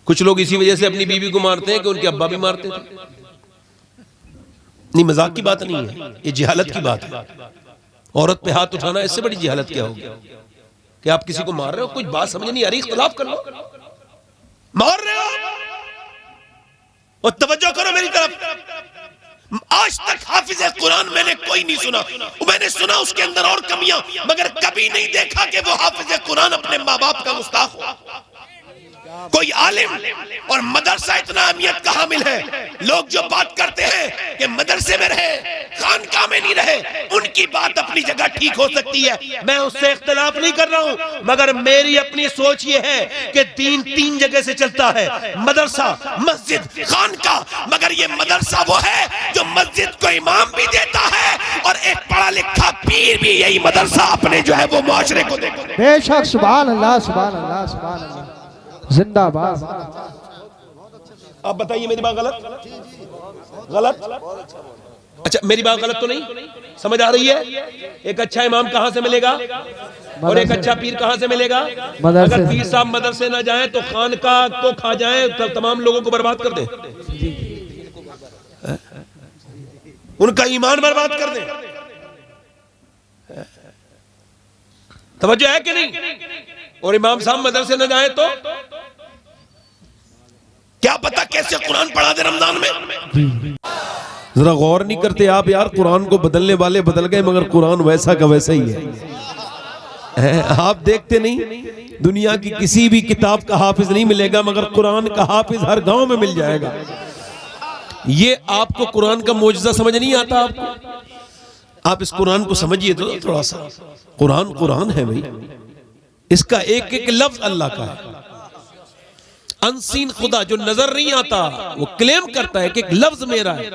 कुछ लोग इसी वजह से अपनी बीवी को मारते हैं कि उनके अब्बा भी मारते थे। नहीं, मजाक की बात नहीं है, ये जिहालत की बात है। औरत पे हाथ उठाना इससे बड़ी जिहालत क्या होगी कि आप किसी को मार रहे हो, कुछ बात समझ नहीं आ रही, इख्तिलाफ कर लो, मार रहे हो और तवज्जो करो मेरी तरफ। आज तक हाफिज कुरान मैंने कोई नहीं सुना, मैंने सुना उसके अंदर और कमियां, मगर कभी नहीं देखा कि वो हाफिज कुरान अपने माँ बाप का गुस्ताख हो। कोई आलिम और मदरसा इतना अहमियत का हामिल है। लोग जो बात करते हैं कि मदरसे में रहे, खानकाह में नहीं रहे, उनकी बात अपनी जगह ठीक हो सकती है, मैं उससे इख्तिलाफ नहीं कर रहा हूं, मगर मेरी अपनी सोच ये है कि दीन 3 जगह से चलता है, मदरसा, मस्जिद, खानकाह। मगर ये मदरसा वो है जो मस्जिद को इमाम भी देता है और एक पढ़ा लिखा पीर भी यही मदरसा अपने जो है वो मुआशरे को देता है। बेशक, सुभान अल्लाह, सुभान अल्लाह, सुभान अल्लाह, जिंदाबाद। आप बताइए मेरी बात गलत? गलत? अच्छा, मेरी बात गलत तो नहीं समझ आ रही है? एक अच्छा इमाम कहां से मिलेगा और एक अच्छा पीर कहां से मिलेगा? अगर पीर साहब मदरसे ना जाएं तो खानकाह को खा जाएं, तो तमाम लोगों को बर्बाद कर दें, उनका ईमान बर्बाद कर दें। तवज्जो है कि नहीं? और इमाम साहब मदरसे न जाए तो क्या पता कैसे कुरान पढ़ा दे रमजान में। जरा गौर नहीं करते आप यार, कुरान को बदलने वाले बदल गए मगर कुरान वैसा का वैसा ही है। आप देखते नहीं, दुनिया की किसी भी किताब का हाफिज नहीं मिलेगा मगर कुरान का हाफिज हर गांव में मिल जाएगा। ये आपको कुरान का मोजज़ा समझ नहीं आता आपको? आप इस कुरान को समझिए तो थोड़ा सा। कुरान कुरान है भाई, इसका एक एक लफ्ज अल्लाह का है। अनसीन खुदा जो नजर नहीं आता वो क्लेम करता है कि एक लफ्ज मेरा है,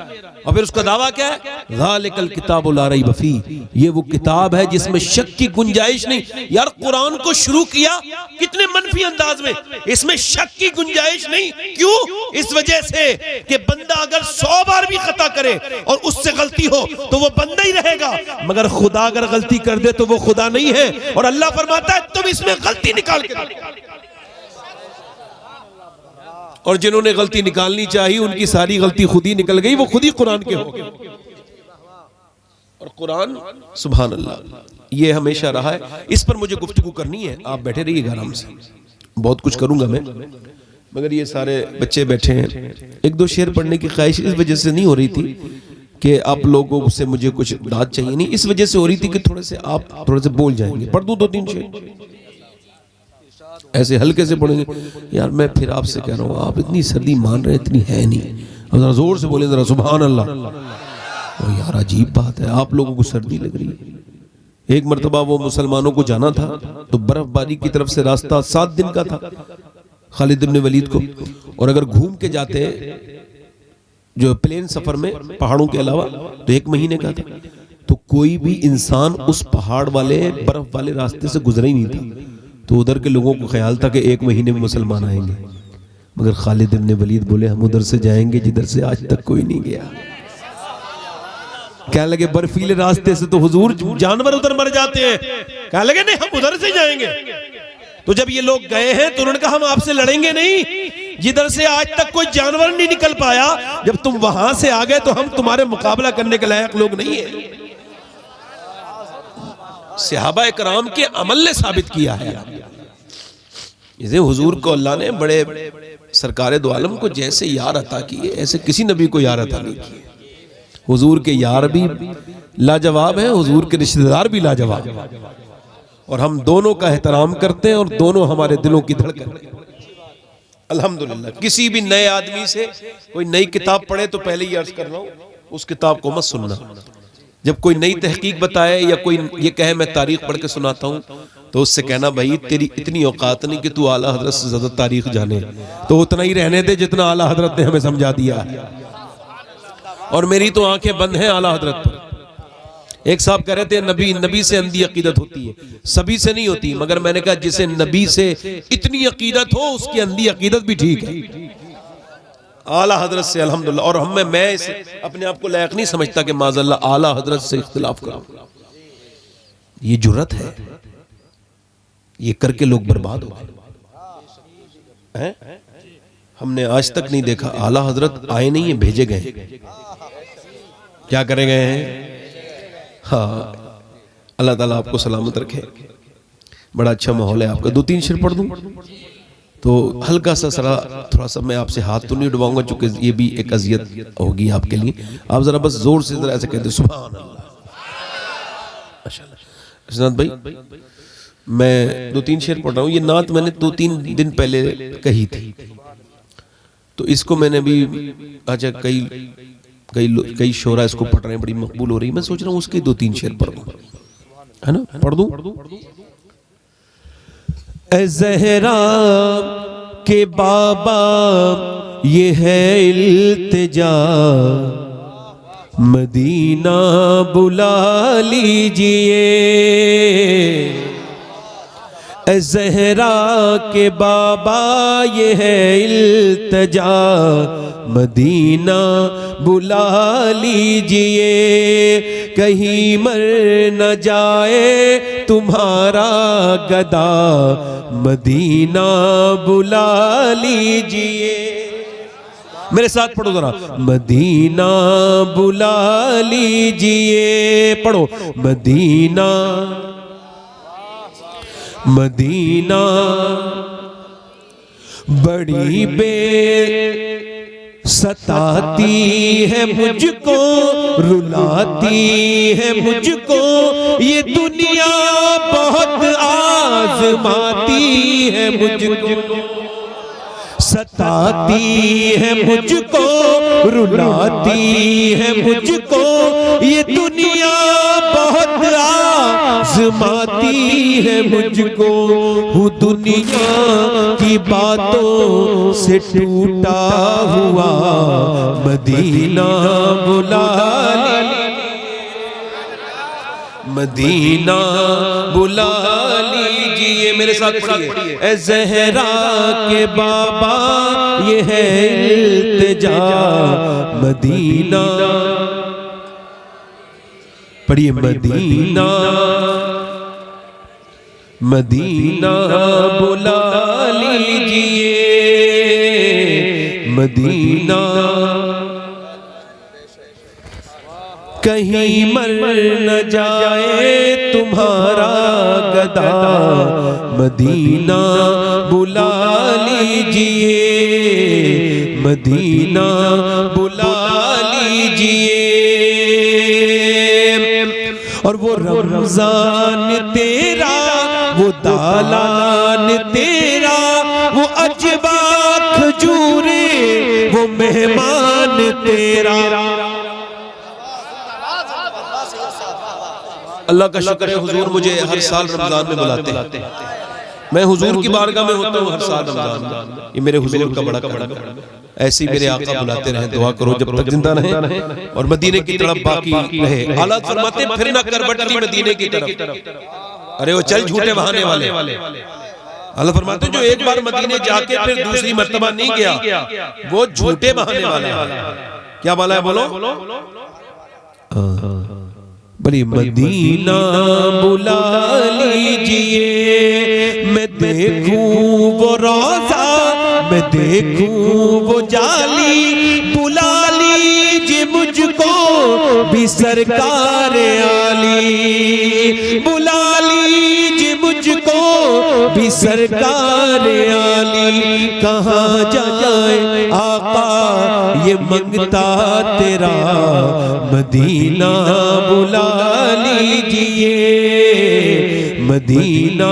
और फिर उसका दावा क्या है? ज़ालिकल किताबु ला रैब फी, ये वो किताब है जिसमें शक की गुंजाइश नहीं। यार कुरान को शुरू किया कितने मनफी अंदाज में, इसमें शक की गुंजाइश नहीं। क्यों? इस वजह से कि बंदा अगर 100 बार भी खता करे और उससे गलती हो तो वो बंदा ही रहेगा, मगर खुदा अगर गलती कर दे तो वो खुदा नहीं है। और अल्लाह फरमाता है तुम इसमें गलती निकाल के, और जिन्होंने गलती निकालनी चाहिए उनकी सारी गलती खुद ही निकल गई, वो खुद ही कुरान के हो गए। और कुरान सुभान अल्लाह ये हमेशा रहा है। इस पर मुझे गुफ्तगू करनी है, आप बैठे रहिएगा आराम से, बहुत कुछ करूंगा मैं, मगर ये सारे बच्चे बैठे हैं। 1-2 शेर पढ़ने की ख्वाहिश इस वजह से नहीं हो रही थी कि आप लोगों से मुझे कुछ दाद चाहिए, नहीं, इस वजह से हो रही थी कि थोड़े से आप थोड़े से बोल जाएंगे। पढ़ दूं 2-3 शेर, ऐसे हल्के से पढ़ेंगे। यार मैं फिर आपसे कह रहा हूँ, आप इतनी सर्दी मान रहे हैं, इतनी है नहीं, अब जरा जोर से बोले जरा सुभान अल्लाह। और यार अजीब बात है, आप लोगों को सर्दी लग रही है। एक मरतबा वो मुसलमानों को जाना था तो बर्फबारी की तरफ से रास्ता 7 दिन का था खालिद इब्न वलीद को, और अगर घूम के जाते जो प्लेन सफर में पहाड़ों के अलावा तो 1 महीने का था। तो कोई भी इंसान उस पहाड़ वाले बर्फ वाले रास्ते से गुजरा ही नहीं था। तो उधर के लोगों को ख्याल था कि 1 महीने में मुसलमान आएंगे, मगर खालिद इब्न वलीद बोले हम उधर से जाएंगे जिधर से आज तक कोई नहीं गया। क्या लगे बर्फीले रास्ते से तो हुजूर जानवर उधर मर जाते हैं, क्या लगे नहीं हम उधर से जाएंगे। तो जब ये लोग गए हैं तो उन्होंने कहा हम आपसे लड़ेंगे नहीं, जिधर से आज तक कोई जानवर नहीं निकल पाया, जब तुम वहां से आ गए तो हम तुम्हारे मुकाबला करने के लायक लोग नहीं है। सहाबा इकराम के अमल ने साबित किया है। इसे हुजूर को अल्लाह ने बड़े सरकार दो आलम को जैसे यार अता किए, ऐसे किसी नबी को यार अता नहीं किए। हुजूर के यार भी लाजवाब हैं, हुजूर के रिश्तेदार भी लाजवाब हैं, और हम दोनों का एहतराम करते हैं और दोनों हमारे दिलों की धड़कन है। अल्हम्दुलिल्लाह। किसी भी नए आदमी से कोई नई किताब पढ़े तो पहले ही अर्ज कर रहा हूँ, उस किताब को मत सुनना। जब कोई नई तहकीक बताए या कोई ये कहे मैं तारीख पढ़ के सुनाता हूँ, तो उससे कहना भाई तेरी इतनी औकात नहीं कि तू आला हजरत से ज्यादा तारीख जाने, तो उतना ही रहने दे जितना आला हजरत ने हमें समझा दिया। और मेरी तो आंखें बंद हैं आला हजरत पर। एक साहब कह रहे थे नबी से अंधी अकीदत होती है, सभी से नहीं होती, मगर मैंने कहा जिसे नबी से इतनी अकीदत हो उसकी अंधी अकीदत भी ठीक है। आला हजरत से अल्हम्दुलिल्लाह। और मैं इसे अपने आप को लायक नहीं समझता कि माज़अल्लाह आला हजरत से इख्तिलाफ करूं। ये जुर्रत है, ये करके लोग बर्बाद हो गए। हमने आज तक नहीं देखा। आला हजरत आए नहीं है, भेजे गए। क्या करे गए हैं? हाँ, अल्लाह ताला आपको सलामत रखे। बड़ा अच्छा माहौल है आपका। 2-3 शेर पढ़ दूं तो हल्का सा सरा थोड़ा सा, मैं आपसे हाथ तो नहीं उठवाऊंगा चूंकि ये भी एक अजियत होगी आपके लिए। आप जरा बस जोर से जरा ऐसे कहते सुभान अल्लाह। माशाअल्लाह। इसनाद भाई, मैं 2-3 शेर पढ़ रहा हूँ। ये नात मैंने 2-3 दिन पहले कही थी, तो इसको मैंने भी अच्छा कई शोरा इसको पढ़ रहे हैं, बड़ी मकबूल हो रही है। मैं सोच रहा हूँ उसके 2-3 शेर पढ़ दूं, है ना? पढ़ दूं। ए ज़हरा के बाबा ये है इल्तिजा, मदीना बुला लीजिए। ए ज़हरा के बाबा ये है इल्तिजा, मदीना बुला लीजिए। कहीं मर न जाए तुम्हारा गदा, मदीना बुला लीजिए। मेरे साथ पढ़ो जरा, मदीना बुला लीजिए। पढ़ो, मदीना मदीना बड़ी बे सताती है मुझको, रुलाती है मुझको, ये दुनिया बहुत आजमाती है मुझको। सताती है मुझको, रुलाती है मुझको, ये दुनिया बहुत आजमाती है मुझको। हूँ दुनिया की बातों से टूटा हुआ, मदीना बुला मदीना बुला लीजिए। मेरे साथ पढ़िए, ए ज़हरा के बाबा ये है इल्तिजा, मदीना। पढ़िए, मदीना मदीना बुला लीजिए। मदीना कहीं मर न जाए तुम्हारा गदा, मदीना बुला लीजिए। मदीना बुला लीजिए। और वो रमजान तेरा, वो दालान तेरा, वो अजबा खजूरे, वो मेहमान तेरा। अल्लाह का शुक्र है, हुजूर मुझे हर साल रमजान में बुलाते हैं। मैं हुजूर की बारगाह में होता हूँ हर साल रमजान में। ये मेरे हुजूर का बड़ा करम है। ऐसे ही मेरे आका बुलाते रहे। दुआ करो जब तक जिंदा रहे और मदीने की तरफ बाकी रहे। हालात फरमाते फिर ना कर बटली मदीने की तरफ। अरे वो चल झूठे बहाने वाले। अल्लाह फरमाते जो एक बार मदीने जाके फिर दूसरी मर्तबा नहीं गया, वो झूठे बहाने वाला है। क्या वाला है बोलो? बड़ी मदीना बुला लीजिए। मैं देखूं वो रोज़ा, मैं देखूं वो जाली, बुला लीजिए मुझको भी सरकार आली। बुला लीजिए मुझको भी सरकार आली। कहाँ जाए आका ये मंगता तेरा, मदीना बुला लीजिए। मदीना।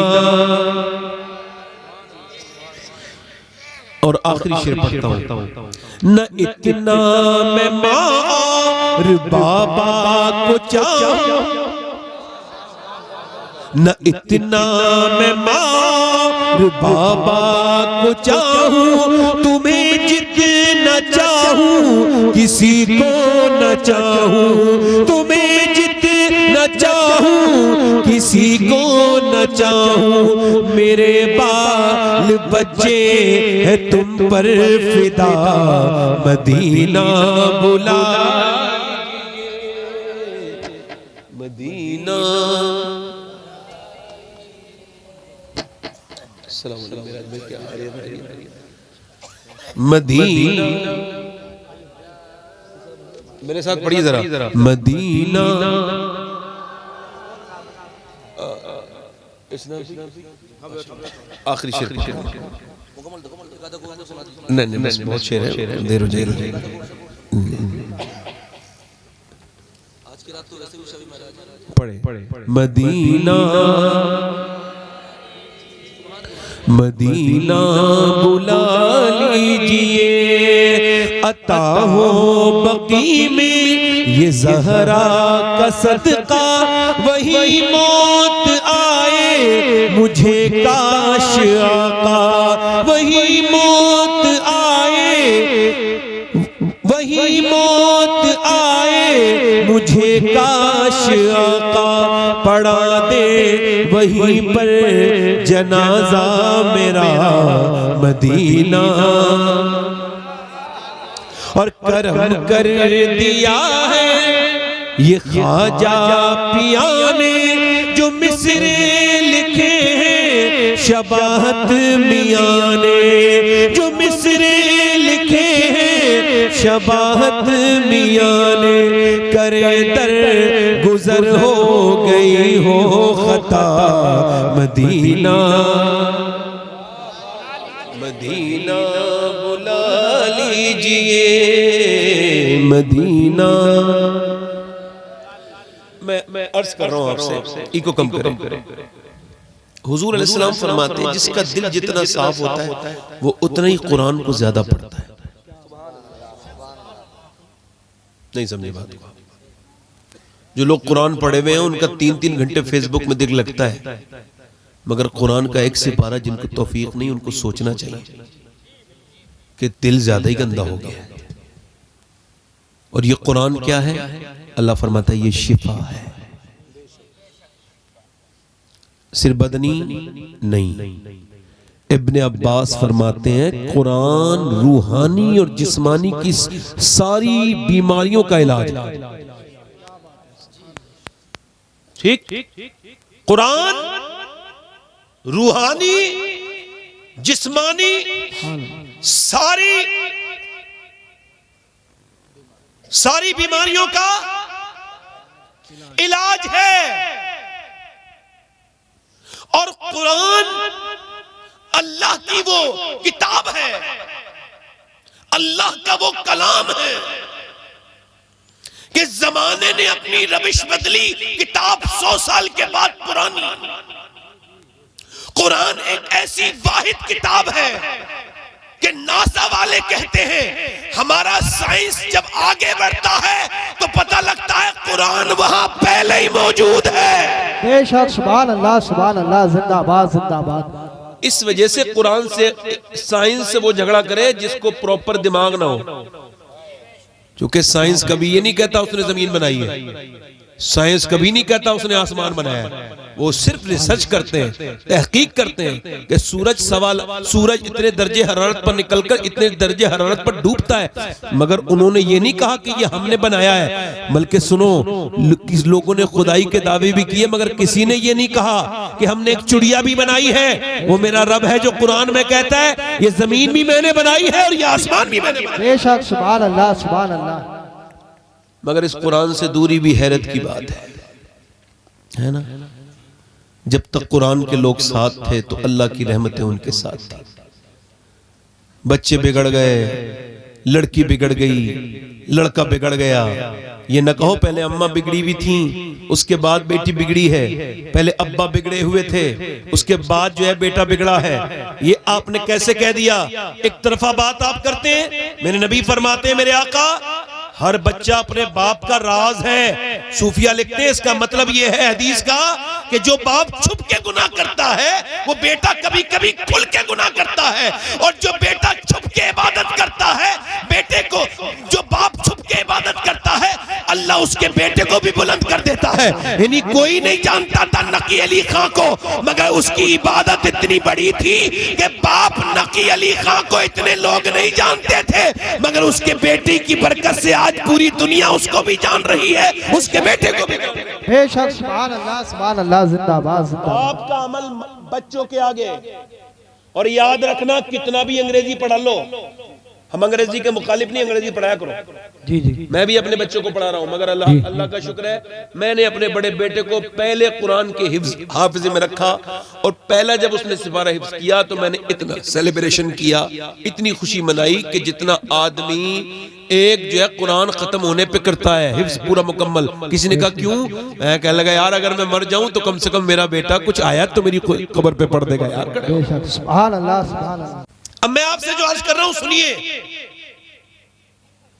और आखिरी शेर पढ़ता हूं। न इतना मैं मार बाबा को चाहूं, न इतना मैं मार बाबा को चाहूं, तुम्हें जितना चाहूं किसी को न चाहूं। तुम्हें जितना चाहूं किसी को न चाहूं। मेरे बाल बच्चे है तुम पर फिदा, मदीना बुला मदीना। मदीना, मेरे साथ पढ़िए जरा, मदीना आखिरी शेर नहीं बस बहुत शेर है, देर हो जाएगी। पढ़े मदीना मदीना बुला लीजिए, अता हो बकी में ये ज़हरा का सदका, वही मौत आए मुझे काश आका, वही मौत आए, वही मौत आए मुझे काश आका, पढ़ा दे वहीं पर जनाजा मेरा मदीना। और करम कर दिया है ये ख्वाजा पिया ने, जो मिसरे लिखे हैं शबाहत मियां ने, जो मिसरे लिखे हैं शबाहत मियां ने, करे दर गुजर हो गई हो खता मदीना, मदीना बुला लीजिए मदीना। मैं अर्ज कर रहा हूं आपसे, इको कम करें। हुजूर अलैहिस्सलाम फरमाते हैं जिसका दिल जितना साफ होता है वो उतना ही कुरान को ज्यादा पढ़ता है। नहीं समझे बात को? जो लोग कुरान पढ़े हुए हैं उनका 3-3 घंटे फेसबुक में दिल लगता है, मगर कुरान का 1 से 12 जिनको तौफीक नहीं, उनको सोचना चाहिए कि दिल ज्यादा ही गंदा हो गया है। और ये कुरान क्या है? अल्लाह फरमाता है ये शिफा है, सिर्फ बदनी नहीं। इब्ने अब्बास फरमाते हैं कुरान रूहानी और जिस्मानी की सारी बीमारियों का इलाज है। ठीक, कुरान रूहानी जिस्मानी सारी बीमारियों का इलाज है। और कुरान अल्लाह की वो किताब है, अल्लाह का वो कलाम है कि जमाने ने अपनी रविश बदली, किताब 100 साल के बाद पुरानी। कुरान एक ऐसी वाहिद किताब है कि नासा वाले कहते हैं हमारा साइंस जब आगे बढ़ता है तो पता लगता है कुरान वहां पहले ही मौजूद है। बेशक, सुभान अल्लाह, सुभान अल्लाह, जिंदाबाद जिंदाबाद। इस वजह से कुरान से साइंस से वो झगड़ा करे जिसको प्रॉपर दिमाग ना हो, क्योंकि साइंस कभी ये नहीं कहता उसने जमीन बनाई है, साइंस कभी नहीं कहता उसने आसमान बनाया है। वो सिर्फ रिसर्च करते हैं, तहकीक करते हैं कि सूरज इतने दर्जे हरारत पर निकलकर इतने दर्जे हरारत पर डूबता है, मगर उन्होंने ये नहीं कहा कि ये हमने बनाया है। बल्कि सुनो, लोगों ने खुदाई के दावे भी किए, मगर किसी ने ये नहीं कहा कि हमने एक चिड़िया भी बनाई है। वो मेरा रब है जो कुरान में कहता है ये जमीन भी मैंने बनाई है और ये आसमान भी मैंने बनाया। बेशक, सुभान अल्लाह, सुभान अल्लाह। मगर इस कुरान से दूरी भी हैरत की बात है ना। जब तक कुरान के लोग साथ थे तो अल्लाह की रहमतें उनके साथ थी। बच्चे बिगड़ गए, लड़की बिगड़ गई, लड़का बिगड़ गया, ये न कहो पहले अम्मा बिगड़ी हुई थी उसके बाद बेटी बिगड़ी है, पहले अब्बा बिगड़े हुए थे उसके बाद जो है बेटा बिगड़ा है। ये आपने कैसे कह दिया? एक तरफा बात आप करते हैं। मेरे नबी फरमाते हैं, मेरे आका, हर बच्चा अपने बाप का राज है। सूफिया लिखते हैं इसका मतलब ये है हदीस का कि जो बाप छुप के गुनाह करता है वो बेटा कभी कभी खुल के गुनाह करता है, और जो बेटा छुप के इबादत करता है, बेटे को जो बाप छुप के इबादत करता है अल्लाह उसके बेटे को भी बुलंद कर देता है। यानी कोई नहीं जानता था नकी अली खां को, मगर उसकी इबादत इतनी बड़ी थी कि बाप नकी अली खां को इतने लोग नहीं जानते थे, मगर उसके बेटे की बरकत से आज पूरी दुनिया उसको भी जान रही है, उसके बेटे को भी। बेशक, सुभान अल्लाह, सुभान अल्लाह, जिंदाबाद जिंदाबाद। आपका अमल बच्चों के आगे। और याद रखना, कितना भी अंग्रेजी पढ़ा लो, हम अंग्रेजी के मुखालिफ नहीं, अंग्रेजी पढ़ाया करो। जी जी मैं भी अपने बच्चों को पढ़ा रहा हूँ, मगर अल्लाह का शुक्र है मैंने अपने बड़े बेटे को पहले कुरान के हाफिज़े में रखा, और पहला जब उसने सिपारा हिफ्ज किया तो मैंने इतना सेलिब्रेशन किया, इतनी खुशी मनाई कि जितना आदमी एक जो है कुरान खत्म होने पे करता है हिफ्ज पूरा मुकम्मल। किसी ने कहा क्यों? मैं कहने लगा यार अगर मैं मर जाऊं तो कम से कम मेरा बेटा कुछ आयत तो मेरी कब्र पे पढ़ देगा यार। बेशक सुभान अल्लाह सुभान अल्लाह। अब मैं आपसे जो अर्ज कर रहा हूं सुनिए,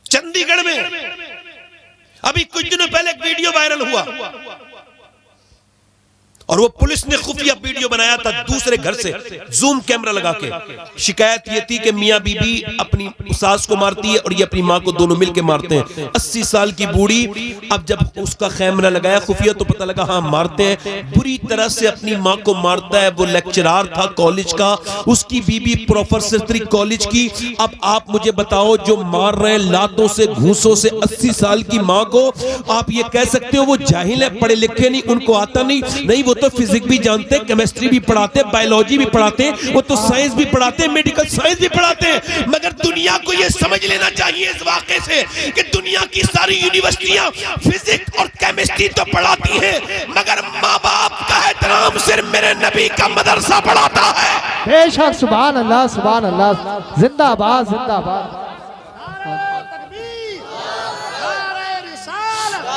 चंडीगढ़ में अभी कुछ दिनों पहले एक वीडियो वायरल हुआ, और वो पुलिस ने खुफिया वीडियो बनाया था दूसरे घर से जूम कैमरा लगा के। शिकायत ये थी कि मियां बीबी अपनी सास को मारती है और ये अपनी मां को, दोनों मिलके मारते हैं। 80 साल की बूढ़ी, अब जब उसका कैमरा लगाया खुफिया तो पता लगा हाँ मारते हैं, बुरी तरह से अपनी मां को मारता है। वो लेक्चरार था कॉलेज का, उसकी बीबी प्रोफेसर थी कॉलेज की। अब आप मुझे बताओ जो मार रहे हैं लातों से घूसों से 80 साल की मां को, आप ये कह सकते हो वो जाहिल है, पढ़े लिखे नहीं, उनको आता नहीं? वो तो फिजिक्स भी जानते हैं, केमिस्ट्री भी पढ़ाते हैं, बायोलॉजी भी पढ़ाते हैं, वो तो साइंस भी पढ़ाते हैं, मेडिकल साइंस भी पढ़ाते हैं। मगर दुनिया को ये समझ लेना चाहिए इस वाक़े से कि दुनिया की सारी यूनिवर्सिटियां फिजिक्स और केमिस्ट्री तो पढ़ाती हैं, मगर माँ बाप का एहतराम सिर्फ मेरे नबी का मदरसा पढ़ाता है। बेशक सुभान अल्लाह सुभान अल्लाह। जिंदाबाद जिंदाबाद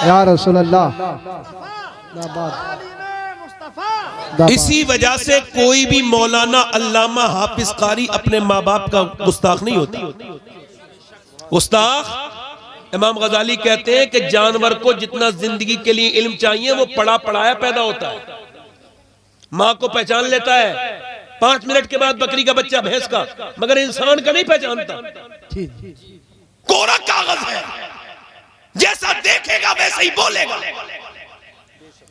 या रसूल अल्लाह। इसी वजह से कोई भी मौलाना अल्लामा हाफिज कारी अपने माँ बाप का गुस्ताख नहीं होता। गुस्ताख इमाम गजाली कहते हैं कि जानवर को जितना जिंदगी के लिए इल्म चाहिए वो पढ़ा पढ़ाया पैदा होता है। माँ को पहचान लेता है 5 मिनट के बाद बकरी का बच्चा भैंस का, मगर इंसान का नहीं पहचानता। कोरा कागज है, जैसा देखेगा वैसे ही बोलेगा।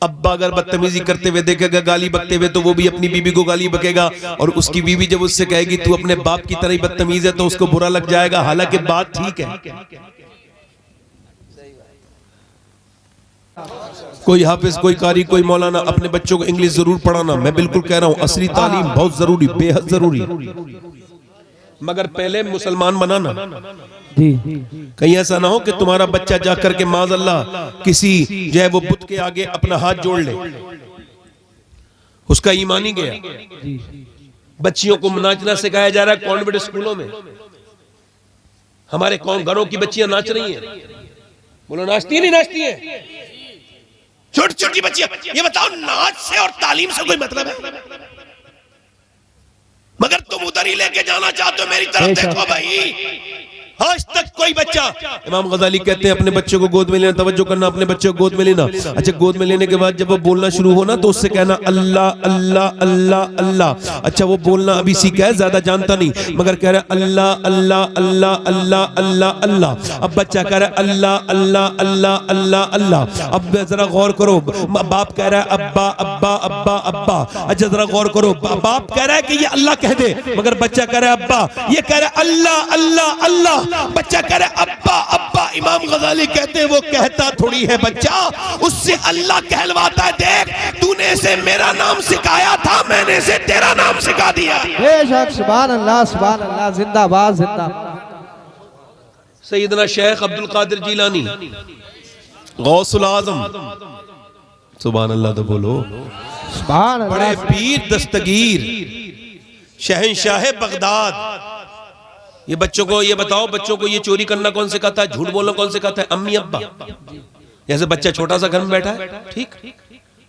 अब्बा अगर बदतमीजी करते हुए देखेगा, गाली बकते हुए, तो वो भी अपनी बीबी को गाली बकेगा, और उसकी बीवी जब उससे कहेगी तू अपने बाप की तरह ही बदतमीज है तो उसको बुरा लग जाएगा, हालांकि बात ठीक है। कोई हाफिज, कोई कारी, कोई मौलाना अपने बच्चों को इंग्लिश जरूर पढ़ाना, मैं बिल्कुल कह रहा हूं असली तालीम बहुत जरूरी, बेहद जरूरी, मगर पहले मुसलमान बनाना। कहीं ऐसा ना हो कि तुम्हारा बच्चा जाकर के माज़अल्लाह किसी जो है वो बुत के आगे अपना हाथ जोड़ ले, उसका ईमान ही गया। बच्चियों को नाचना सिखाया जा रहा है कॉन्वेंट स्कूलों में। हमारे घरों की बच्चियां नाच रही हैं, बोलो नाचती है नहीं नाचती है? छोटी छोटी बच्चियां, ये बताओ नाच से और तालीम से कोई मतलब है? मगर तुम उधर ही लेके जाना चाहते हो, मेरी तरफ देखो भाई। आज तक कोई बच्चा, इमाम गजाली कहते हैं अपने बच्चे को गोद में लेना, तवज्जो करना, अपने बच्चे को गोद में लेना। अच्छा, गोद में लेने के बाद जब वो बोलना शुरू हो ना तो उससे कहना अल्लाह अल्लाह अल्लाह अल्लाह। अच्छा, वो बोलना अभी सीखा है, ज्यादा जानता नहीं, मगर कह रहा है अल्लाह अल्लाह अल्लाह अल्लाह अल्लाह अल्लाह। अब बच्चा कह रहा है अल्लाह अल्लाह अल्लाह अल्लाह अल्लाह। अब जरा गौर करो, बाप कह रहा है अब्बा अब्बा अब्बा अब्बा। अच्छा, जरा गौर करो, बाप कह रहा है कि ये अल्लाह कह दे, मगर बच्चा कह रहा है अब्बा, ये कह रहा है अल्लाह अल्लाह अल्लाह, बच्चा कह रहा है अब्बा अब्बा। इमाम गजाली कहते हैं वो कहता थोड़ी है बच्चा, उससे अल्लाह कहलवाता है। देख, तूने से मेरा नाम सिखाया था, मैंने से तेरा नाम सिखा दिया। बेशक सुभान अल्लाह सुभान अल्लाह। जिंदाबाद जिंदाबाद। सैयदना शेख अब्दुल कादिर जिलानी गौसुल आजम, सुभान अल्लाह तो बोलो, सुभान अल्लाह। बड़े पीर दस्तगीर शहंशाह बगदाद। ये बच्चों को ये बताओ, बच्चों को ये चोरी करना कौन सिखाता है, झूठ बोलना कौन सिखाता है? अम्मी अब्बा। जैसे बच्चा छोटा सा घर में बैठा है, ठीक,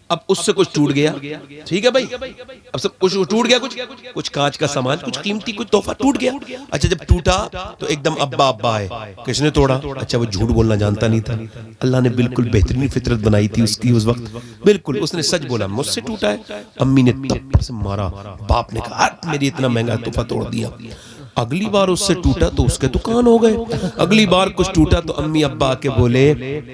अब उससे कुछ टूट गया, ठीक है भाई, अब सब कुछ टूट गया, कुछ कांच का सामान, कुछ कीमती, कुछ तोहफा टूट गया। अच्छा, जब टूटा तो एकदम अब्बा अब्बा है, किसने तोड़ा? अच्छा, वो झूठ बोलना जानता नहीं था। अल्लाह ने बिल्कुल बेहतरीन फितरत बनाई थी उसकी उस वक्त, बिल्कुल उसने सच बोला, मुझसे टूटा है। अम्मी ने तब से मारा, बाप ने कहा मेरी इतना महंगा तोहफा तोड़ दिया। अगली बार उससे टूटा तो उसके दुकान हो गए। अगली बार कुछ टूटा तो अम्मी अब्बा आके बोले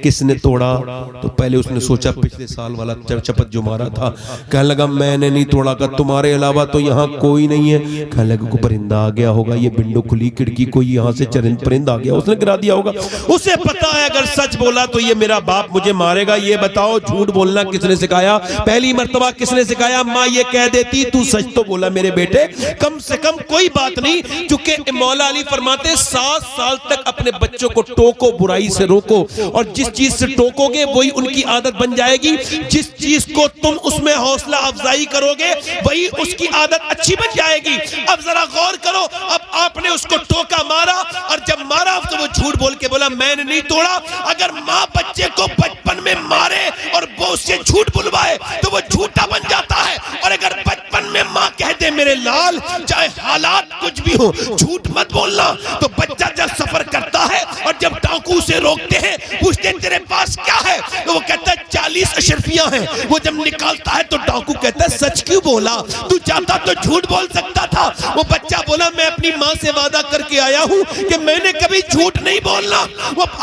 किसने तोड़ा? तो पहले उसने सोचा पिछले साल वाला चपत जो मारा था, कहने लगा मैंने नहीं तोड़ा, का तुम्हारे अलावा तो यहाँ कोई नहीं है। कहने लगा को परिंदा आ गया होगा, ये विंडो खुली खिड़की, कोई यहाँ से चरिंद परिंदा आ गया, उसने गिरा दिया होगा। उसे पता है अगर सच बोला तो ये मेरा बाप मुझे मारेगा। ये बताओ झूठ बोलना किसने सिखाया? पहली मर्तबा किसने सिखाया? माँ ये कह देती तू सच तो बोला मेरे बेटे, कम से कम कोई बात नहीं, चूंकि मौला अली फरमाते 7 साल तक अपने बच्चों को टोको, बुराई से रोको, और जिस चीज से टोकोगे वही उनकी आदत बन जाएगी। जिस चीज को तुम उसमें हौसला अफजाई करोगे वही उसकी आदत अच्छी बन जाएगी। अब जरा गौर करो, अब आपने उसको टोका, मारा, और जब मारा तो वो झूठ बोल के बोला मैंने नहीं तोड़ा। अगर माँ बच्चे को बचपन में मारे और वो उससे झूठ बुलवाए तो वो झूठा बन जाता है। और अगर बचपन में माँ कह दे मेरे लाल चाहे हालात कुछ भी हो झूठ मत बोलना, तो बच्चा जब सफर करता है और जब डाकू से रोकते हैं, पूछते तेरे पास क्या है, तो वो कहता है 40 अशरफियां हैं। वो जब निकालता है तो डाकू कहता है सच क्यों बोला, तू चाहता तो झूठ बोल सकता था। वो बच्चा बोला मैं अपनी माँ से वादा करके आया हूँ कि मैंने कभी झूठ नहीं बोलना।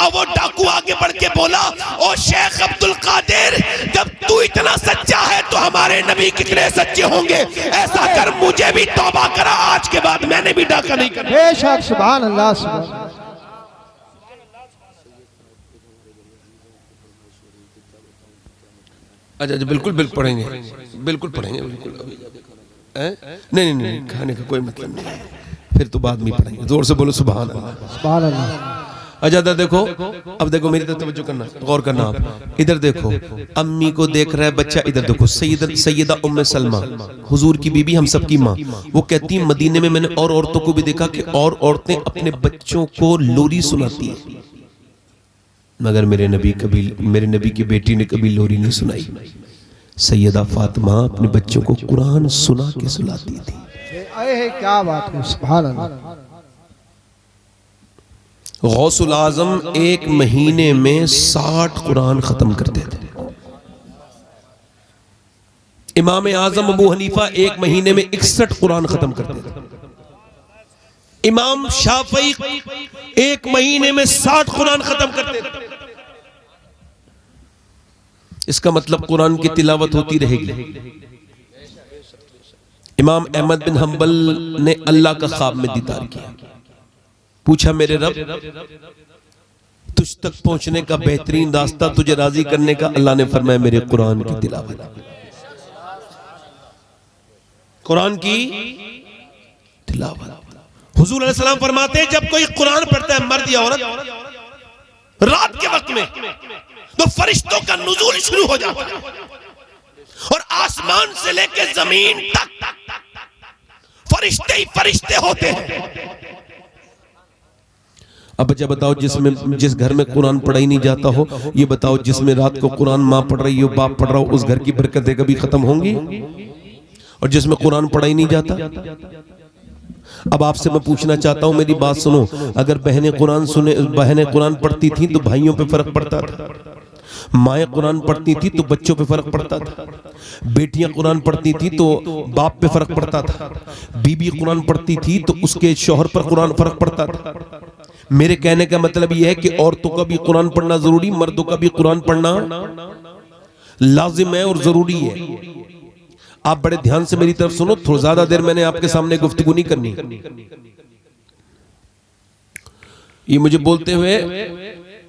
वो डाकू आगे बढ़ के बोला ओ शेख अब्दुल कादिर, जब तू इतना सच्चा है तो हमारे नबी कितने सच्चे होंगे। ऐसा कर मुझे भी तौबा करा, आज के बाद मैंने भी डाका नहीं करना। बेशक, सुभान अल्लाह, सुभान। अच्छा बिल्कुल बिल्कुल पढ़ेंगे, बिल्कुल पढ़ेंगे, बिल्कुल अभी नहीं नहीं नहीं खाने का कोई मतलब नहीं, फिर तो बाद में पढ़ेंगे। जोर से बोलो सुभान अल्लाह, सुभान अल्लाह। अच्छा देखो, अब देखो मेरी तरफ तवज्जो करना, गौर करना। आप इधर देखो, अम्मी को देख रहा है बच्चा, इधर देखो सैयदा उम्मे सलमा, हुजूर की बीबी, हम सबकी माँ, वो कहती है मदीने में मैंने और औरतों को भी देखा कि और औरतें अपने बच्चों को लोरी सुनाती है, मगर मेरे नबी की बेटी ने कभी लोरी नहीं सुनाई। सैयदा फातिमा अपने बच्चों को कुरान सुना के सुलाती थी। क्या बात है, सुभान अल्लाह। गौसुल आजम एक महीने में 60 कुरान खत्म करते थे। इमाम आजम अबू हनीफा एक महीने में 61 कुरान खत्म करते थे। इमाम शाफई एक महीने में 60 कुरान खत्म करते थे। इसका मतलब कुरान की तिलावत होती रहेगी। इमाम अहमद बिन हंबल ने अल्लाह का ख्वाब में दीदार किया, पूछा मेरे रब तुझ तक पहुंचने का बेहतरीन रास्ता तुझे राजी करने का, अल्लाह ने फरमाया मेरे कुरान की तिलावत, कुरान की तिलावत। हुजूर अलैहि सलाम फरमाते हैं जब कोई कुरान पढ़ता है, मर्द या औरत, रात के वक्त में, तो फरिश्तों का नुज़ूल शुरू हो जाता है और आसमान से लेकर जमीन तक फरिश्ते ही फरिश्ते होते हैं। अब बच्चा बताओ, जिस घर में कुरान पढ़ा ही नहीं जाता हो, ये बताओ जिसमें रात को कुरान माँ पढ़ रही हो, बाप पढ़ रहा हो, उस घर की बरकतें कभी खत्म होंगी? और जिसमें कुरान पढ़ा ही नहीं जाता। अब आपसे मैं पूछना चाहता हूं, मेरी बात सुनो, अगर बहनें कुरान पढ़ती थी तो भाइयों पे फर्क पड़ता था, माएँ कुरान पढ़ती थी तो बच्चों पे फर्क पड़ता था, बेटियां कुरान पढ़ती थी तो बाप पे फर्क पड़ता था, बीबी कुरान पढ़ती थी तो उसके शौहर पर कुरान फर्क पड़ता था। मेरे कहने का मतलब यह है कि औरतों का भी कुरान पढ़ना जरूरी, मर्दों का भी कुरान पढ़ना लाजिम है और जरूरी है। आप बड़े ध्यान से मेरी तरफ सुनो, थोड़ा ज्यादा देर मैंने आपके सामने गुफ्तगू नहीं करनी। ये मुझे बोलते हुए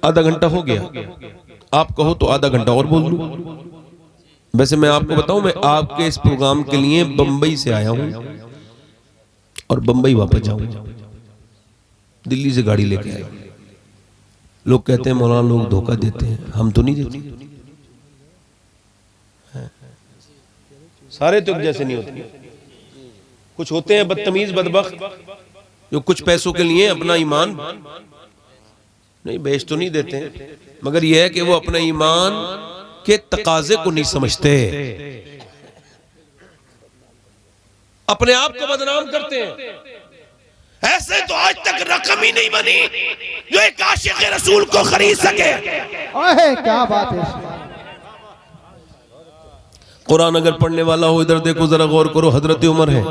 आधा घंटा हो गया, आप कहो तो आधा घंटा और बोल लूं। वैसे मैं आपको बताऊं, मैं आपके इस प्रोग्राम के लिए बंबई से आया हूं और बंबई वापस जाऊंगा। दिल्ली से गाड़ी लेके आया। लोग कहते हैं मौलाना लोग धोखा देते हैं, हम तो नहीं देते। सारे तो एक जैसे नहीं होते, कुछ होते हैं बदतमीज बदबख्त जो कुछ पैसों के लिए अपना ईमान नहीं बेच तो नहीं देते, मगर यह है कि वो अपने ईमान के तकाजे को नहीं समझते, अपने आप को बदनाम करते हैं। ऐसे तो आज तक रकम ही नहीं बनी जो एक आशिक रसूल को खरीद सके। क्या बात है। कुरान अगर पढ़ने वाला हो, इधर देखो जरा गौर करो, हजरत उमर है,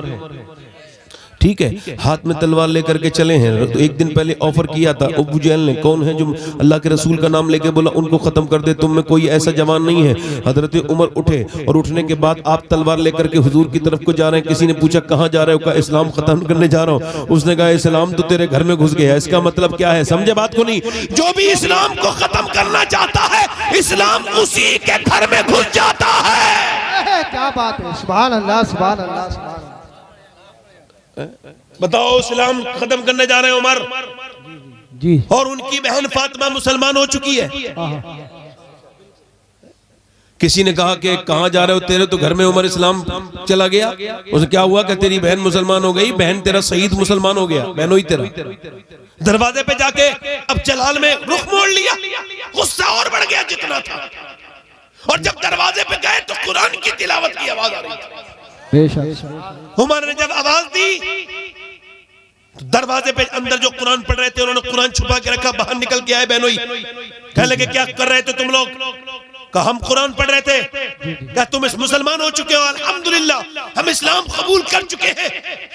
ठीक है, हाथ में तलवार लेकर के चले हैं। तो एक दिन पहले ऑफर किया था अबू जहल ने, कौन है जो अल्लाह के रसूल का नाम लेके बोला उनको खत्म कर दे, तुम में कोई ऐसा जवान नहीं है। हजरत उमर उठे और उठने के बाद आप तलवार लेकर के हुजूर की तरफ को जा रहे हैं। किसी ने पूछा कहाँ जा रहे हो? कहा इस्लाम खत्म करने जा रहा हूँ। उसने कहा इस्लाम तो तेरे घर में घुस गया। इसका मतलब क्या है? समझे बात को नहीं? जो भी इस्लाम को खत्म करना चाहता है, इस्लाम उसी के घर में घुस जाता है। क्या बात है, सुभान अल्लाह, सुभान अल्लाह, सुभान। बताओ इस्लाम खत्म करने जा रहे हैं उमर, जी। और उनकी बहन फातिमा मुसलमान हो चुकी है। किसी ने कहा कि कहां जा रहे हो, तेरे तो घर में उमर इस्लाम चला गया। उसे क्या हुआ कि तेरी बहन मुसलमान हो गई, बहन तेरा शहीद मुसलमान हो गया, बहनों ही तेरा। दरवाजे पे जाके अब जलाल में रुख मोड़ लिया, गुस्सा और बढ़ गया जितना था। और जब दरवाजे पे गए तो कुरान की तिलावत की आवाज आ रही थी। बेशक। उमर ने जब आवाज दी तो दरवाजे पे अंदर जो कुरान पढ़ रहे थे उन्होंने कुरान छुपा के रखा, बाहर निकल के आए बहनोई। कहने लगे क्या कर रहे थे तुम लोग? कहा हम कुरान पढ़ रहे थे। क्या तुम इस मुसलमान हो चुके हो? अल्हम्दुलिल्लाह हम इस्लाम कबूल कर चुके हैं।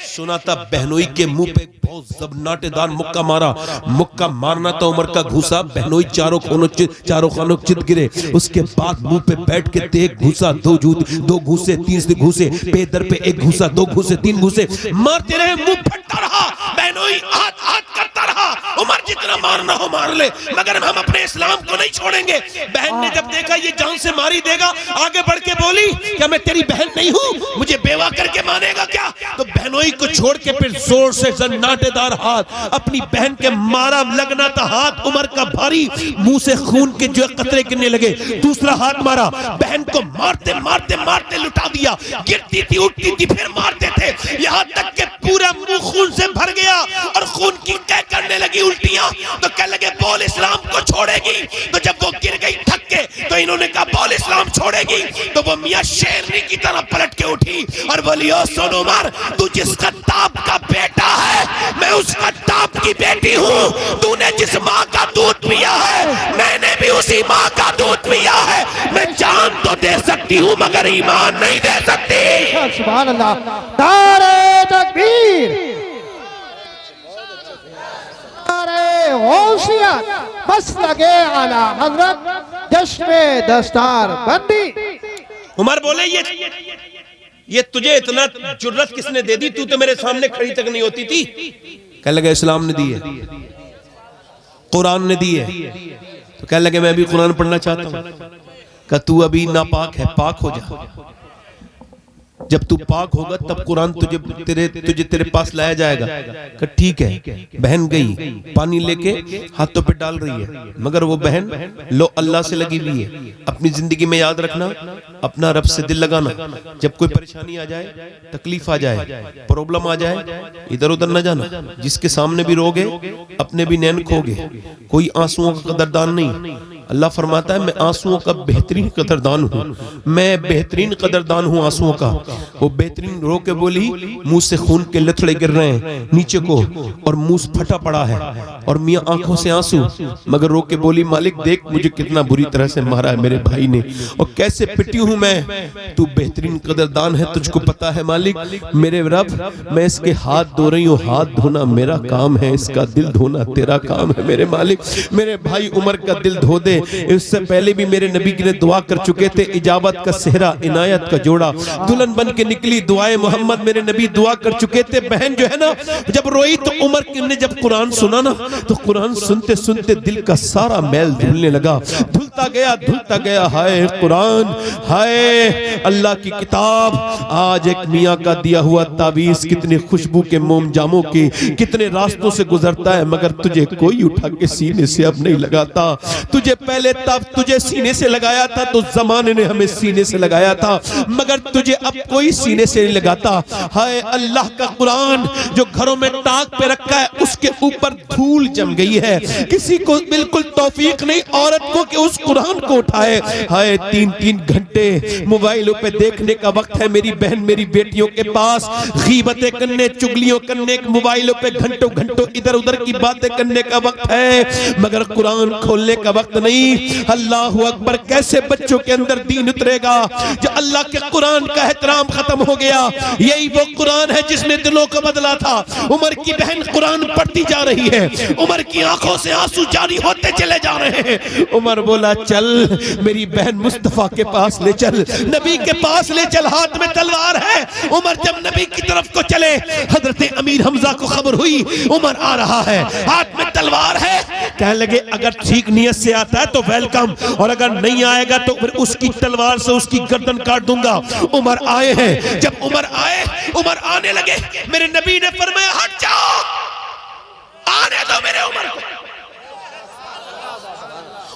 सुना था बहनोई के मुंह पे बहुत जबनाटेदार मुक्का मारा। मुक्का मारना तो उमर का घूसा, बहनोई चारों खानों चित गिरे। उसके बाद मुंह पे बैठ के एक घूसा, दो घूसे, तीन घूसे, पे दर पे एक घूसा, दो घूसे, तीन घूसे मारते रहे, मुंह फटता रहा। बहनोई हाथ करता रहा, उमर जितना मारना हो मार ले, मगर हम अपने इस्लाम को नहीं छोड़ेंगे। बहन ने जब देखा ये जान से मारी देगा, आगे बढ़ के बोली क्या मैं तेरी बहन नहीं हूं, मुझे बेवा करके मानेगा क्या? तो बहनोई को छोड़ के फिर जोर से जन्नाटेदार हाथ अपनी बहन के मारा। लगना था हाथ उमर का भारी, मुंह से खून के जो कतरे गिरने लगे। दूसरा हाथ मारा, बहन को मारते मारते मारते लुटा दिया। गिरती थी उठती थी फिर मारते थे, यहां तक के पूरा मुंह खून से भर गया और खून की कह करने लगी उल्टियां। तो कह लगे बोल इस्लाम को छोड़ेगी। तो जब वो गिर गई थक के तो इन्होंने कहा बोल इस्लाम छोड़ेगी। तो वो मियां शेरनी की तरह पलट के उठी और बोली ओ सुन उमर, तू जिस खत्ताब का बेटा है मैं उस खत्ताब की बेटी हूँ। तूने जिस माँ का दूध पिया है मैंने भी उसी माँ का दूध पिया है। मैं जान तो दे सकती हूँ मगर ईमान नहीं दे सकती। सुभान अल्लाह, नारे तकबीर, नारे गौसियत, बस लगे आला हजरत, जश्न दस्तार बंदी। उमर बोले ये तुझे इतना जुर्रत किसने दे दी? तू तो मेरे सामने खड़ी तक नहीं होती थी। कह लगे इस्लाम ने दी है, कुरान ने दी है। तो कह लगे मैं भी कुरान पढ़ना चाहता हूं। कहा तू अभी नापाक है, पाक हो जा। जब तू पाक होगा तब कुरान तुझे तेरे पास लाया जाएगा। कहा ठीक है। बहन गई, पानी लेके हाथों पे डाल रही है, मगर वो बहन लो अल्लाह से लगी हुई है। अपनी जिंदगी में याद रखना, अपना रब से दिल लगाना। जब कोई परेशानी आ जाए, तकलीफ आ जाए, प्रॉब्लम आ जाए, इधर उधर न जाना। जिसके सामने भी रोगे अपने भी नैन खोगे। कोई आंसुओं का कदरदान नहीं। अल्लाह फरमाता है मैं आंसुओं का बेहतरीन कदरदान हूँ, मैं बेहतरीन कदरदान हूँ आंसुओं का। वो बेहतरीन रो के बोली, मुंह से खून के लथड़े गिर रहे हैं नीचे को और मुंह फटा पड़ा है और मियां आंखों से आंसू, मगर रो के बोली मालिक देख मुझे कितना बुरी तरह से मारा है मेरे भाई ने और कैसे पिटी हूं मैं। तू बेहतरीन कदरदान है, तुझको पता है मालिक मेरे रब, मैं इसके हाथ धो रही हूँ। हाथ धोना मेरा काम है, इसका दिल धोना तेरा काम है मेरे मालिक। मेरे भाई उमर का दिल धो दे। इससे पहले भी मेरे नबी ने दुआ कर चुके थे, इजाबत का सेहरा, इनायत का जोड़ा, दुल्हन बन के निकली दुआए मोहम्मद, मेरे नबी दुआ कर चुके थे। बहन जो है ना जब रोई तो उमर ने जब कुरान सुना ना तो कुरान सुनते सुनते दिल का सारा मैल धुलने लगा, धुलता गया। हाय कुरान, हाय अल्लाह की किताब। आज एक मियाँ का दिया हुआ ताबीज कितनी खुशबू के मोम जामों की कितने रास्तों से गुजरता है, मगर तुझे कोई उठा के सीने से अब नहीं लगाता। तुझे पहले तब तुझे सीने से लगाया था तो जमाने ने हमें सीने से लगाया था, मगर तुझे अब कोई सीने से नहीं लगाता। हाय अल्लाह का कुरान जो घरों में ताक पे रखा है उसके ऊपर धूल जम गई है, किसी को बिल्कुल तौफीक नहीं औरत को कि उस कुरान को उठाए। हाय 3-3 घंटे मोबाइलों पे देखने का वक्त है मेरी बहन मेरी बेटियों के पास, गीबतें करने, चुगलियों करने, मोबाइलों पे घंटों घंटों इधर उधर की बातें करने का वक्त है, मगर कुरान खोलने का वक्त नहीं। अल्लाह अकबर, कैसे बच्चों के अंदर दीन उतरेगा जो अल्लाह के कुरान का एहतराम खत्म हो गया। यही वो कुरान है जिसने दिलों को बदला था। उमर की बहन कुरान पढ़ती जा रही है, उमर की आंखों से आंसू जारी होते चले जा रहे हैं। उमर बोला चल मेरी बहन मुस्तफा के पास ले चल, नबी के पास ले चल, हाथ में तलवार है। उमर जब नबी की तरफ को चले, हजरत अमीर हमजा को खबर हुई उमर आ रहा है, हाथ में तलवार है। कहने लगे अगर ठीक नीयत से आता है तो वेलकम, और अगर नहीं आएगा तो फिर उसकी तलवार से उसकी गर्दन काट दूंगा। उमर आए हैं, जब उमर आए, उमर आने लगे, मेरे नबी ने फरमाया हट जाओ, आने दो मेरे उमर को।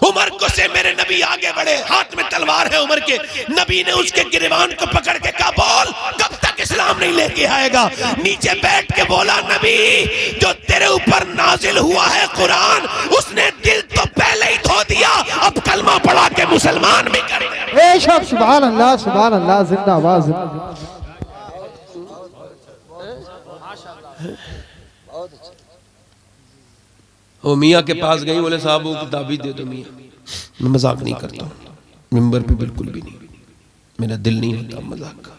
उमर को से मेरे नबी आगे बढ़े, हाथ में तलवार है उमर के। नबी ने उसके गिरबान को पकड़ के कहा बोल कब तक इस्लाम नहीं लेके आएगा। नीचे बैठ के बोला नबी जो तेरे ऊपर नाजिल हुआ है कुरान, उसने दिल तो पहले ही धो दिया, अब कलमा पढ़ा के मुसलमान भी कर दे। बेशक सुभान अल्लाह जिंदाबाद जिंदाबाद। वो मियाँ के पास गई, बोले साहब वो किताबी दे दो मियाँ। मैं मजाक नहीं करता, मिंबर पे बिल्कुल भी नहीं, मेरा दिल नहीं होता मजाक का,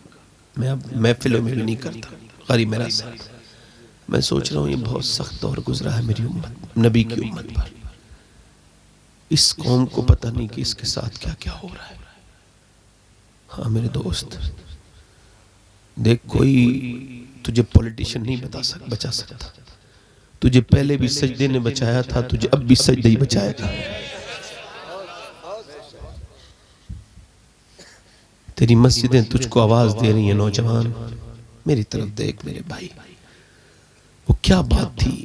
मैं अब महफिलों में भी नहीं करता। गरीब मेरा साथ, मैं सोच रहा हूँ ये बहुत सख्त दौर गुजरा है मेरी उम्मत, नबी की उम्मत पर। इस कौम को पता नहीं कि इसके साथ क्या क्या हो रहा है। हाँ मेरे दोस्त देख, कोई तुझे पॉलिटिशियन नहीं बचा सकता। तुझे पहले भी सजदे ने बचाया था, तुझे अब भी सजदे ही बचाएगा। तेरी मस्जिदें तुझको आवाज दे रही हैं। नौजवान मेरी तरफ देख मेरे भाई, वो क्या बात थी,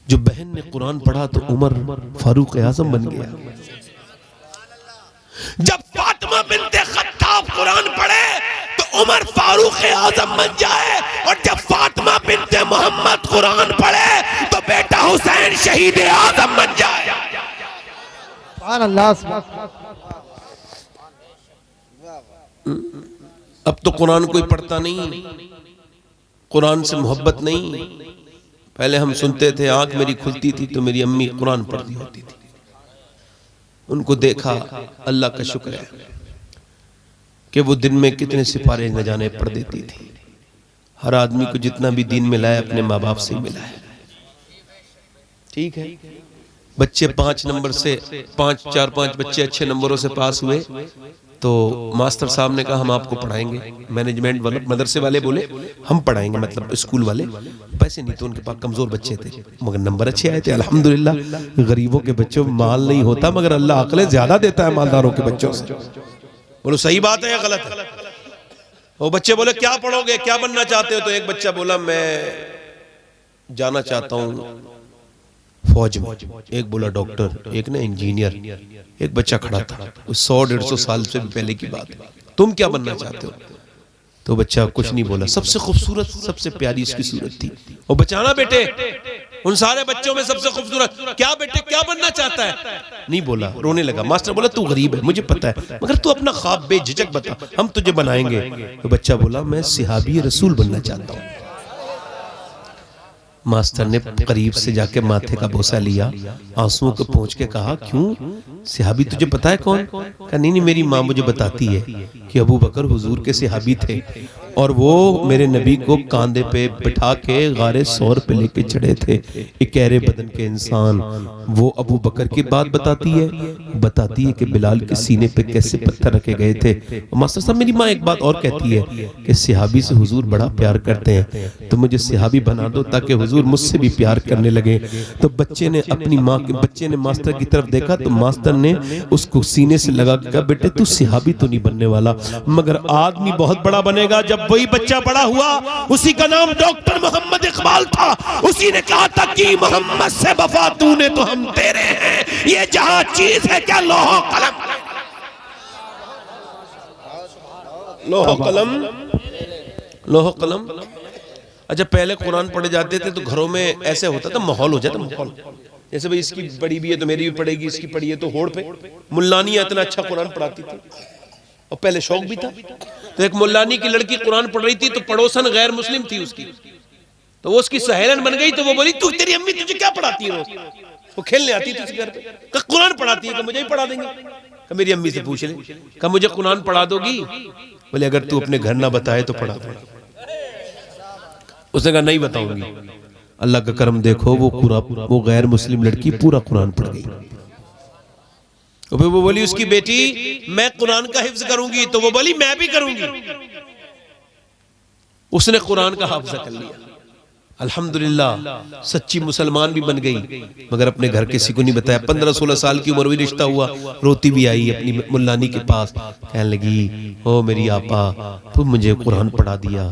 जो बहन ने कुरान पढ़ा तो उमर फारूक आजम बन गया। जब फातिमा बिन्ते खत्ताब कुरान पढ़े तो उमर फारूक आजम बन जाए, और जब फातिमा बिन्ते मोहम्मद कुरान पढ़े तो बेटा हुसैन शहीद आजम बन जाए। सुभान अल्लाह। अब तो कुरान कोई पढ़ता नहीं, कुरान से मोहब्बत नहीं। पहले हम सुनते थे, आंख मेरी खुलती थी तो मेरी अम्मी कुरान पढ़ती होती थी, उनको देखा, अल्लाह का शुक्र है कि वो दिन में कितने सिपारे न जाने पढ़ देती थी। हर आदमी को जितना भी दीन मिला है अपने माँ बाप से मिला है। ठीक है, बच्चे 5 नंबर से 4-5 बच्चे अच्छे नंबरों से पास हुए तो मास्टर साहब ने कहा हम आपको पढ़ाएंगे। मैनेजमेंट वाले मदरसे वाले बोले हम पढ़ाएंगे, मतलब स्कूल वाले। पैसे नहीं तो उनके पास, कमजोर बच्चे थे, मगर नंबर अच्छे आए थे अल्हम्दुलिल्लाह। गरीबों के बच्चों में माल नहीं होता, मगर अल्लाह अकलें ज्यादा देता है मालदारों के बच्चों से। बोलो सही बात है या गलत है? वो बच्चे बोले क्या पढ़ोगे, क्या बनना चाहते हो? तो एक बच्चा बोला मैं जाना चाहता हूँ फौज में, एक बोला डॉक्टर, एक ना इंजीनियर। एक बच्चा खड़ा था, 100-150 साल से भी पहले की बात है। तुम क्या बनना चाहते हो? तो बच्चा कुछ नहीं बोला। सबसे खूबसूरत, सबसे प्यारी इसकी सूरत थी। वो बचाना बेटे, उन सारे बच्चों में सबसे खूबसूरत, क्या बेटे क्या बनना चाहता है? नहीं बोला, रोने लगा। मास्टर बोला तू गरीब है मुझे पता है, मगर तू अपना ख्वाब बेझिझक बता, हम तुझे बनाएंगे। तो बच्चा बोला मैं सिहाबी रसूल बनना चाहता हूँ। मास्टर ने करीब से जाके माथे का बोसा लिया, आंसुओं को पोंछ के कहा क्यों सिहाबी तुझे पता है कौन? कहा नहीं मेरी माँ मुझे बताती है कि अबू बकर हुजूर के सिहाबी थे, और वो मेरे नबी को कांधे पे बिठा के गारे सौर पे लेके चढ़े थे। इकहरे बदन के इंसान, वो अबू बकर की बात बताती है कि बिलाल के सीने पे कैसे पत्थर रखे गए थे। मास्टर साहब मेरी माँ एक बात और कहती है कि सिहाबी से हुजूर बड़ा प्यार करते हैं, तो मुझे सिहाबी बना दो ताकि हुजूर मुझसे भी प्यार करने लगे। तो बच्चे ने अपनी माँ के, बच्चे ने मास्टर की तरफ देखा तो मास्टर ने उसको सीने से लगा के कहा बेटे तू सिहाबी तो नहीं बनने वाला, मगर आदमी बहुत बड़ा बनेगा। जब वही बच्चा बड़ा हुआ, उसी का नाम डॉक्टर मोहम्मद इकबाल था, उसी ने कहा था कि मोहम्मद से वफा तूने तो हम तेरे हैं, ये जहां चीज है क्या लोहो कलम, लोहो कलम, लोहो कलम। अच्छा पहले कुरान पढ़े जाते थे तो घरों में ऐसे होता था, माहौल हो जाता, माहौल जैसे भाई इसकी पढ़ी भी है तो मेरी भी पढ़ेगी, इसकी पढ़ी है तो होड़ पे। मुल्लानियां इतना अच्छा कुरान पढ़ाती थी और पहले शौक भी था। तो एक मुल्लानी की लड़की कुरान पढ़ रही थी तो पड़ोसन गैर मुस्लिम थी उसकी, तो वो उसकी सहेलन बन गई। तो वो बोली तू तेरी अम्मी तुझे क्या पढ़ाती है रोज? वो खेलने आती थी घर पे, कुरान पढ़ाती है तो मुझे ही पढ़ा देंगे। कहा मेरी अम्मी से पूछ ले, कहा मुझे कुरान पढ़ा दोगी? बोले अगर तू अपने घर ना बताए तो पढ़ा दो। उसने कहा नहीं बताऊंगी। अल्लाह का करम देखो, वो गैर मुस्लिम लड़की पूरा कुरान पढ़ गई। वो बोली उसकी बेटी मैं कुरान का हिफ्ज करूंगी, तो वो बोली मैं भी करूंगी। उसने कुरान का हाफिजा कर लिया। अल्हम्दुलिल्लाह सच्ची मुसलमान भी बन गई, मगर अपने घर किसी को नहीं बताया। 15-16 साल की उम्र हुई, रिश्ता हुआ, रोती भी आई अपनी मुल्लानी के पास, कहने लगी ओ मेरी आपा तुम मुझे कुरान पढ़ा दिया,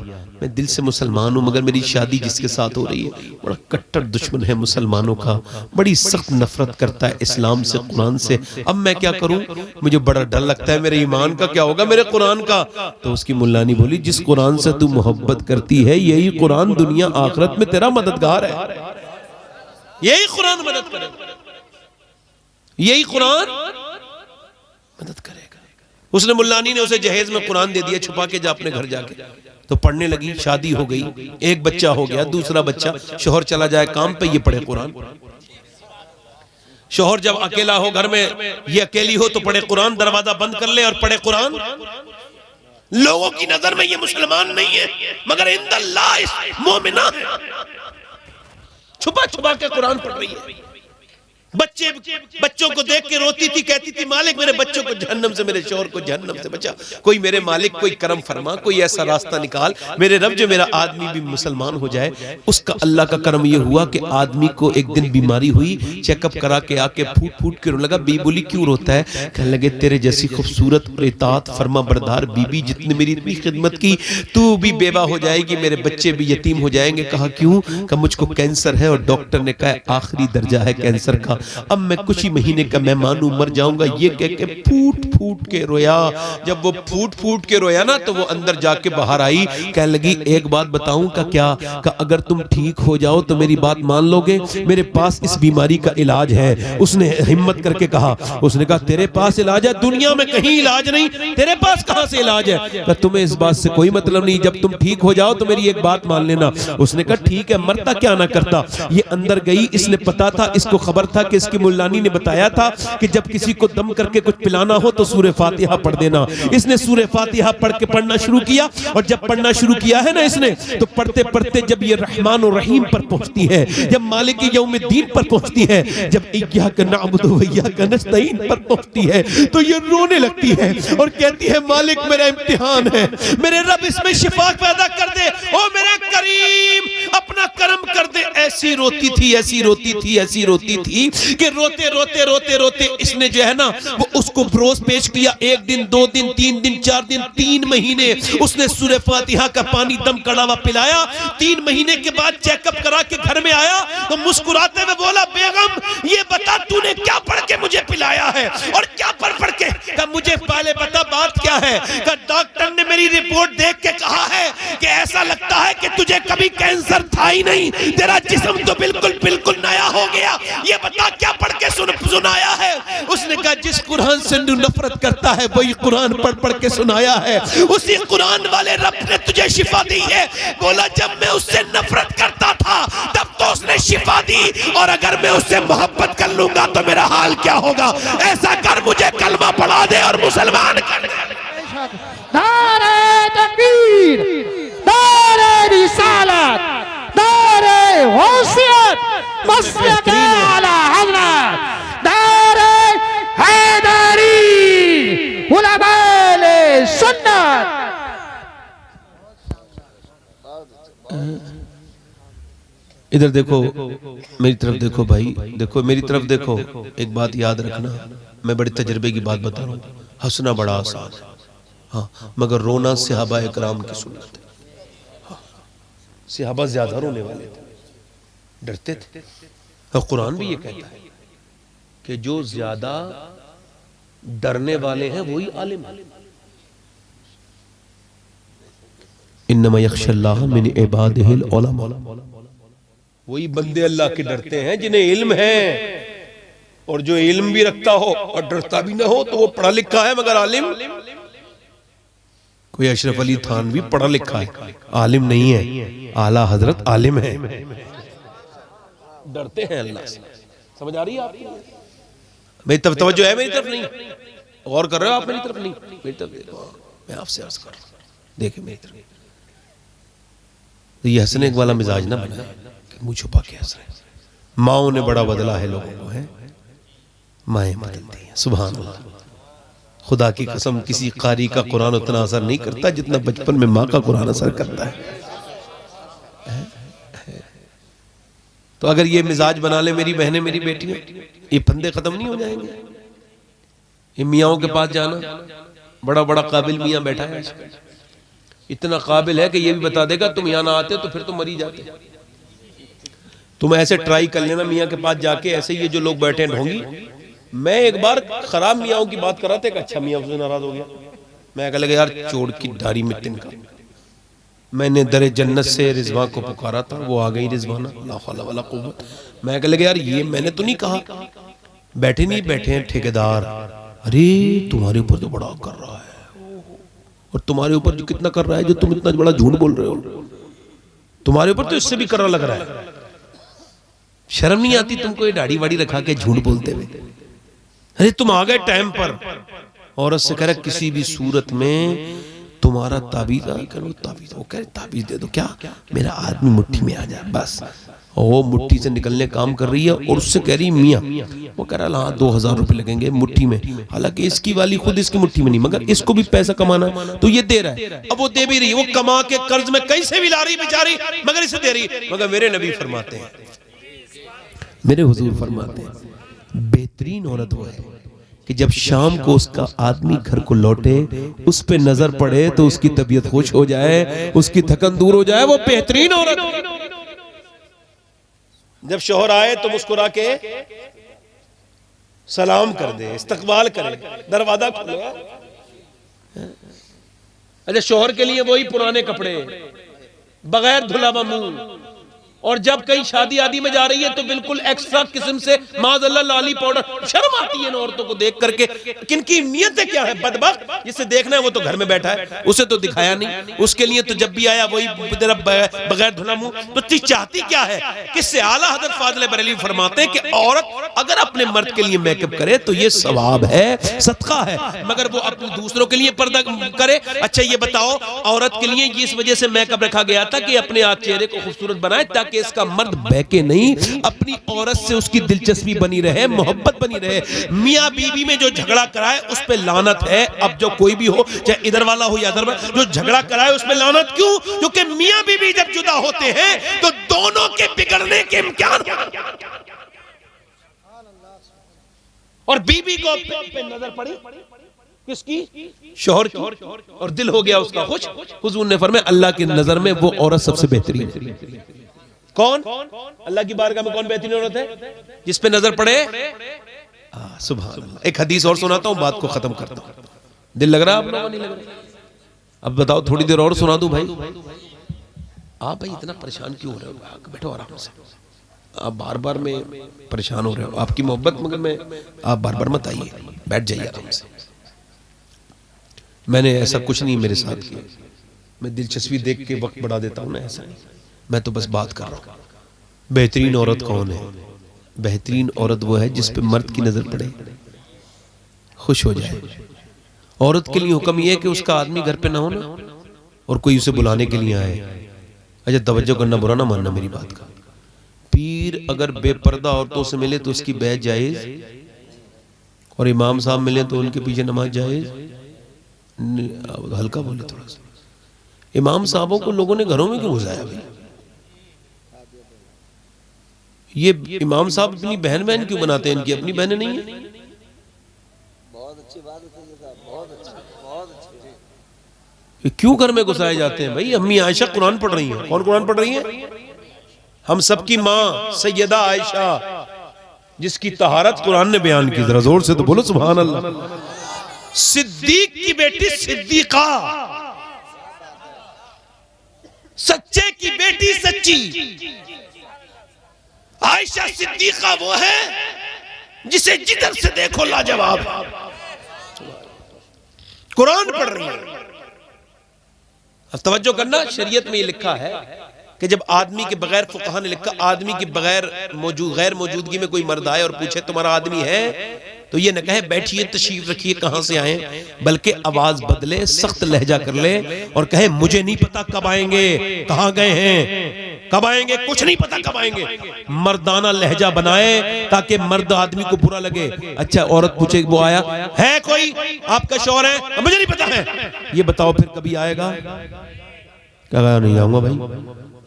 मैं दिल से मुसलमान हूँ मगर मेरी शादी जिसके साथ हो रही है बड़ा कट्टर दुश्मन है मुसलमानों का, बड़ी सख्त नफरत करता है इस्लाम से, कुरान से। अब मैं क्या करूं, मुझे बड़ा डर लगता है मेरे ईमान का क्या होगा, मेरे कुरान का। तो उसकी मुल्लानी बोली जिस कुरान से तू मोहब्बत करती है यही कुरान दुनिया आखिरत में तेरा मददगार है, यही कुरान मदद करेगा, यही कुरान मदद करेगा। उसने मुल्लानी ने उसे जहेज में कुरान दे दिया, छुपा के जा अपने घर जाके। तो पढ़ने लगी, शादी हो गई, एक बच्चा हो गया, दूसरा बच्चा, शोहर चला जाए काम पे, ये पढ़े कुरान। शोहर जब अकेला हो घर में, ये अकेली हो तो पढ़े कुरान, दरवाजा बंद कर ले और पढ़े कुरान। लोगों की नजर में ये मुसलमान नहीं है मगर इंदल्लाह मोमिना है, छुपा छुपा के कुरान पढ़ रही है। बच्चों को देख के रोती थी, कहती थी मालिक मेरे बच्चों को जहन्नम से, मेरे शोहर को जहन्नम से बचा, कोई मेरे मालिक कोई करम फरमा, कोई ऐसा रास्ता निकाल मेरे रब जो मेरा आदमी भी मुसलमान हो जाए। उसका अल्लाह का करम ये हुआ कि आदमी को एक दिन बीमारी हुई, चेकअप करा के आके फूट फूट के रोने लगा। बीबी बोली क्यों रोता है, कहने लगे तेरे जैसी खूबसूरत और इताअत फरमा बरदार बीबी जितने मेरी इतनी खिदमत की, तू भी बेवा हो जाएगी, मेरे बच्चे भी यतीम हो जाएंगे। कहा क्यों, कहा मुझको कैंसर है और डॉक्टर ने कहा आखिरी दर्जा है कैंसर का, अब मैं कुछ ही महीने का मेहमान हूं, मर जाऊंगा। ये कह के फूट फूट के रोया। जब वो फूट फूट के रोया ना तो वो अंदर जाके बाहर आई, कहने लगी एक बात बताऊं का क्या, का अगर तुम ठीक हो जाओ तो मेरी बात मान लोगे, मेरे पास इस बीमारी का इलाज है। उसने हिम्मत करके कहा, उसने कहा तेरे पास इलाज है, दुनिया में कहीं इलाज नहीं, तेरे पास कहां से इलाज है। कहा तुम्हें इस बात से कोई मतलब नहीं, जब तुम ठीक हो जाओ तो मेरी एक बात मान लेना। उसने कहा ठीक है, मरता क्या ना करता। ये अंदर गई, इसने पता था, इसको खबर था कि इसकी मुल्लानी ने बताया था कि जब किसी को दम करके कुछ पिलाना हो तो सूरह फातिहा पढ़ देना। इसने सूरह फातिहा पढ़ के पढ़ना शुरू किया, और जब पढ़ना शुरू किया है ना इसने, तो पढ़ते पढ़ते जब ये रहमान और रहीम पर पहुंचती है, जब मालिक यौमिद्दीन पर पहुंचती है, जब इय्याका नअबुदु व इय्याका नस्तईन पर पहुंचती है, तो ये रोने लगती है और कहती है मालिक मेरा इम्तिहान है, मेरे रब इसमें शिफा पैदा कर दे, ओ मेरे करीम अपना करम कर दे। ऐसी रोती थी, ऐसी रोती थी, ऐसी रोती थी कि रोते रोते रोते रोते इसने जो है ना वो उसको ब्रोस पेश किया। 1 दिन 2 दिन 3 दिन 4 दिन 3 महीने उसने सूरह फातिहा का पानी दम कड़ावा पिलाया। 3 महीने के बाद चेकअप करा के घर में आया तो मुस्कुराते हुए बोला बेगम ये बता तूने क्या पढ़ के मुझे पिलाया है और क्या पढ़ के। कहा मुझे पहले बता बात क्या है। कहा डॉक्टर ने मेरी रिपोर्ट देख के कहा है कि ऐसा लगता है कि तुझे कभी कैंसर था ही नहीं, तेरा जिस्म तो बिल्कुल नया हो गया, ये बता क्या पढ़ के सुनाया है। उसने कहा जिस कुरान से तू नफरत करता है वही कुरान पढ़ के सुनाया है, उसी कुरान वाले रब ने तुझे शिफा दी है। बोला जब मैं उससे नफरत करता था तब तो उसने शिफा दी, और अगर मैं उससे मोहब्बत कर लूंगा तो मेरा हाल क्या होगा। ऐसा कर मुझे कलमा पढ़ा दे और मुसलमान कर दे। नारे तकबीर, नारे रिसालत, नारे गौसियत, मसलक आला हज़रत, नारे हैदरी, उलमाए सुन्नत। इधर देखो, मेरी तरफ देखो भाई, देखो मेरी तरफ देखो। एक बात याद रखना, मैं बड़े तजर्बे की बात बता रहा हूँ। हंसना बड़ा आसान है, हाँ, मगर रोना सहाबा इकराम की सुन्नत है। हाँ, सहाबा ज्यादा रोने वाले थे, डरते थे। और कुरान भी ये कहता है कि जो ज्यादा डरने वाले हैं वही आलिम है। इन्नमा यख्शल्लाह मिन इबादिहिल उलमा, वही बंदे अल्लाह के डरते हैं जिन्हें इल्म है। और जो इल्म भी रखता हो और डरता भी ना हो तो वो पढ़ा लिखा है मगर आलिम। कोई अशरफ अली थान भी पढ़ा लिखा है, आलिम नहीं है। आला हजरत आलिम है, डरते हैं अल्लाह से। समझ आ रही है आपकी? मेरी तरफ तवज्जो है, मेरी तरफ नहीं और कर रहे हो आप? मेरी तरफ नहीं, मेरी तरफ देखो, मैं आपसे अर्ज कर रहा हूं, देखिए मेरी तरफ। तो ये हंसने वाला मिजाज ना बना कि मुंह छुपा के हंस रहे। माओ ने बड़ा बदला है लोगों को, है माएं बदलती हैं। सुभान अल्लाह, खुदा की कसम किसी कारी का कुरान उतना असर नहीं करता जितना बचपन में माँ का कुरान असर करता है। तो अगर ये मिजाज बना ले मेरी बहनें मेरी बेटियां, ये फंदे खत्म नहीं हो जाएंगे। ये मियाँओं के पास जाना, बड़ा बड़ा काबिल मियाँ बैठा है, इतना काबिल है कि ये भी बता देगा तुम यहाँ ना आते तो फिर तुम मरी जाते। तुम ऐसे ट्राई कर लेना मियाँ के पास जाके, ऐसे ये जो लोग बैठे हैं ढोंगी। मैं एक बार खराब मियाँओं की बात कर रहा था, एक अच्छा मियाँ उससे नाराज हो गया। मैं कह लगा यार चोड़ की दाढ़ी में तिनका। मैंने दरे जन्नत से रिजवान को पुकारा था, वो आ गई रिजवाना, ला हौला वला कुव्वत। मैं कह लगा यार ये मैंने तो नहीं कहा, बैठे नहीं बैठे हैं ठेकेदार, अरे तुम्हारे ऊपर तो बड़ा कर रहा है, और तुम्हारे ऊपर जो कितना कर रहा है, जो तुम इतना बड़ा झूठ बोल रहे हो, तुम्हारे ऊपर तो इससे भी कर रहा लग रहा है। शर्म नहीं आती तुमको ये दाढ़ी वाड़ी रखा के झूठ बोलते हुए? अरे तुम आ गए टाइम पर। औरत से कह रहा किसी भी सूरत में तुम्हारा ताबीज ताबीज, वो कह रहे ताबीज दे दो। क्या? मेरा आदमी मुट्ठी में आ जाए बस। वो मुट्ठी से निकलने काम कर रही है और उससे कह रही मियाँ, वो कह रहा हाँ 2000 रुपए लगेंगे मुट्ठी में। हालांकि इसकी वाली खुद इसकी मुट्ठी में नहीं, मगर इसको भी पैसा कमाना है तो ये दे रहा है। अब वो दे भी रही, वो कमा के कर्ज में कहीं से भी ला रही बेचारी, मगर इसे दे रही। मगर मेरे नबी फरमाते हैं, मेरे हुजूर फरमाते हैं, बेहतरीन औरत वो है कि जब शाम को उसका आदमी घर को लौटे, उस पे नजर पड़े तो उसकी तबीयत खुश हो जाए, उसकी थकन दूर हो जाए। वो बेहतरीन औरत। जब शौहर आए तो मुस्कुरा के सलाम कर दे, इस्तकबाल करे, दरवाजा खोले। अच्छा, शौहर के लिए वही पुराने कपड़े, बगैर धुला मुंह। और जब कहीं शादी आदि में जा रही है तो बिल्कुल एक्स्ट्रा किस्म से माज़अल्लाह लाली पाउडर। शर्म आती है इन औरतों को देख करके। किनकी नियतें क्या है? बदबख्त, जिसे देखना है वो तो घर में बैठा है, उसे तो दिखाया नहीं। उसके लिए तो जब भी आया वही बगैर धुला मुंह। तो चीज चाहती क्या है? किससे? आला हज़रत फाज़िल बरेलवी फरमाते हैं कि औरत अगर अपने मर्द के लिए मेकअप करे तो ये सवाब है, सदका है, मगर वो अपने दूसरों के लिए पर्दा करे। अच्छा ये बताओ, औरत के लिए इस वजह से मेकअप रखा गया था कि अपने आप चेहरे को खूबसूरत बनाए, ताकि इसका मर्द बहके नहीं, अपनी औरत से उसकी दिलचस्पी बनी रहे, मोहब्बत बनी रहे। मियाँ बीवी में जो झगड़ा कराए उस पे लानत है। अब जो कोई भी हो, चाहे इधर वाला हो या इधर वाला, जो झगड़ा कराए उस पे लानत। क्यों? क्योंकि मियाँ बीवी जब जुदा होते हैं तो दोनों के बिगड़ने के इम्कान। और बीवी को पे नजर पड़ी किसकी? शौहर की, और दिल हो गया उसका खुश। हुजूर ने फरमाया अल्लाह की नजर में वो औरत सबसे बेहतरीन है। कौन? अल्लाह की बारगाह में कौन बेहतरीन औरत है? जिस पे नजर पड़े। सुभान अल्लाह। एक हदीस और सुनाता हूं, बात को खत्म करता हूं। दिल लग रहा है आप लोगों? नहीं लग रहा? अब बताओ, थोड़ी देर और सुना दूं भाई? आप भाई इतना परेशान क्यों हो रहे हो? बैठो आराम से। आप बार बार में परेशान हो रहे हो, आपकी मोहब्बत मगर में आप बार बार मत आइए, बैठ जाइए आराम से। मैंने ऐसा कुछ नहीं मेरे साथ किया, मैं दिलचस्पी देख के वक्त बढ़ा देता हूं ना, ऐसा नहीं। मैं तो बस बात कर रहा हूं। बेहतरीन औरत कौन है? बेहतरीन औरत वो है जिस पे मर्द की नजर पड़े, खुश हो जाए। औरत के लिए हुक्म यह है कि उसका आदमी घर पे ना हो ना, और कोई उसे बुलाने के लिए आए। अच्छा तवज्जो करना, बुरा ना मानना मेरी बात का। पीर अगर बेपर्दा औरतों से मिले तो उसकी बैत जायज, और इमाम साहब मिले तो उनके पीछे नमाज जायज। हल्का बोले थोड़ा सा। इमाम साहबों को लोगों ने घरों में क्यों घुसाया भाई? ये इमाम साहब अपनी बहन बहन क्यों बनाते हैं? इनकी अपनी बहनें नहीं है? बहुत अच्छी बात है, बहुत अच्छी। ये क्यों घर में घुसाए जाते हैं भाई? अम्मी आयशा कुरान पढ़ रही हैं। कौन कुरान पढ़ रही है? हम सबकी माँ सैयदा आयशा, जिसकी तहारत कुरान ने बयान की। जरा जोर से तो बोलो सुभान अल्लाह। सिद्दीक की बेटी सिद्दीका, सच्चे की बेटी सच्ची। आयशा सिद्दीका वो है जिसे जिधर से देखो लाजवाब। कुरान पढ़ रही है। तवज्जो करना, शरीयत में ये लिखा है कि जब आदमी के बगैर, फुकहा ने लिखा, आदमी की बगैर गैर मौजूदगी में कोई मर्द आए और पूछे तुम्हारा आदमी है, तो ये न कहे बैठिए तशरीफ रखिए कहां से आए, बल्कि आवाज बदले, सख्त लहजा कर ले और कहे मुझे नहीं पता कब आएंगे, कहां गए हैं, कब आएंगे, कुछ नहीं पता कब आएंगे। मर्दाना लहजा बनाए ताकि मर्द आदमी को बुरा लगे। अच्छा औरत पूछे वो आया है कोई, आपका शौहर है? मुझे नहीं पता है। ये बताओ फिर कभी आएगा? क्या नहीं आऊंगा भाई।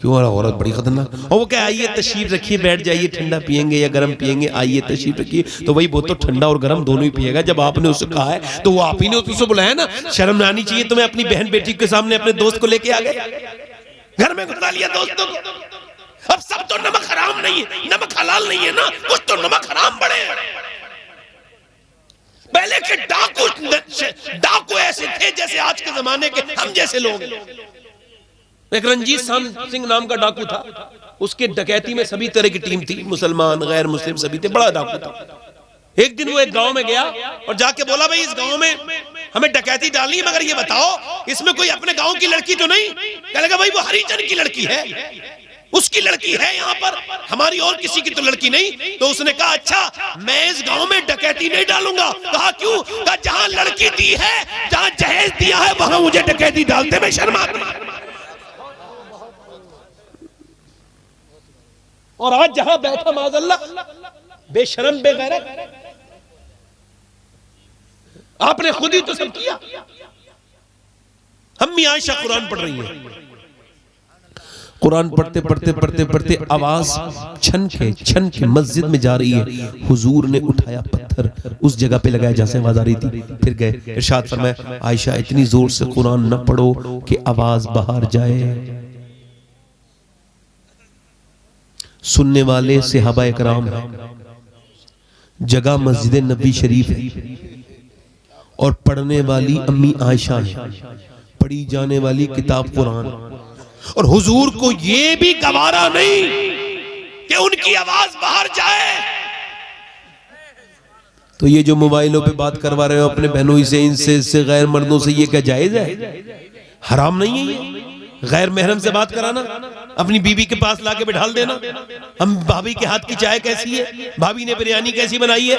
क्यों औरत बड़ी खतरनाक। और वो क्या, आइए तशरीफ रखिए, बैठ जाइए, ठंडा पियेंगे या गर्म पियेंगे, आइए तशरीफ रखिए। तो वही वो तो ठंडा और गर्म दोनों ही पिएगा। जब आपने उससे कहा है तो वो आप ही ने उसको बुलाया ना। शर्म आनी चाहिए तुम्हें, अपनी बहन बेटी के सामने अपने दोस्त को लेके आ गए, घर में घुसा लिया दोस्तों को। अब सब तो नमक हराम नहीं है, नमक हलाल नहीं है ना, कुछ तो नमक हराम बड़े हैं। पहले के डाकू ऐसे थे जैसे आज के जमाने के हम जैसे लोग। एक रंजीत सिंह नाम का डाकू था, उसके डकैती में सभी तरह की टीम थी, मुसलमान गैर मुस्लिम सभी थे, बड़ा डाकू था। एक दिन वो एक गांव में गया और जाके बोला, भाई इस गांव में हमें डकैती डालनी है, मगर ये बताओ इसमें कोई अपने गांव की लड़की तो नहीं? कहने लगा, भाई वो हरिजन की लड़की है, उसकी लड़की है यहाँ पर, हमारी और किसी की तो लड़की नहीं। तो उसने कहा, अच्छा मैं इस गांव में डकैती नहीं डालूंगा। कहा क्यों? कहा जहां लड़की दी है, जहां जहेज दिया है, वहां मुझे डकैती डालते में शर्म आती है। और आज जहां बैठा माज़अल्लाह बेशरम बेगैरत, आपने खुद ही तो सब किया। अम्मी आयशा कुरान पढ़ रही है, कुरान पढ़ते पढ़ते पढ़ते पढ़ते आवाज छन के मस्जिद में जा रही है। हुजूर ने उठाया पत्थर, उस जगह पे लगाया जहां से आवाज आ रही थी, फिर गए, इरशाद फरमाया, आयशा इतनी जोर से कुरान न पढ़ो कि आवाज बाहर जाए। सुनने वाले सहाबा इकराम है, जगह मस्जिद नबी शरीफ है, और पढ़ने वाली अम्मी आयशा है, पढ़ी जाने वाली किताब कुरान। और हुजूर को ये भी गवारा नहीं कि उनकी आवाज बाहर जाए। तो ये जो मोबाइलों पे बात करवा रहे हो अपने बहनों से, इनसे गैर मर्दों से, ये क्या जायज है? हराम नहीं है ये? गैर महरम से बात कराना, अपनी बीवी के पास लाके बिठाल देना, हम भाभी के हाथ की चाय कैसी है, भाभी ने बिरयानी कैसी बनाई है,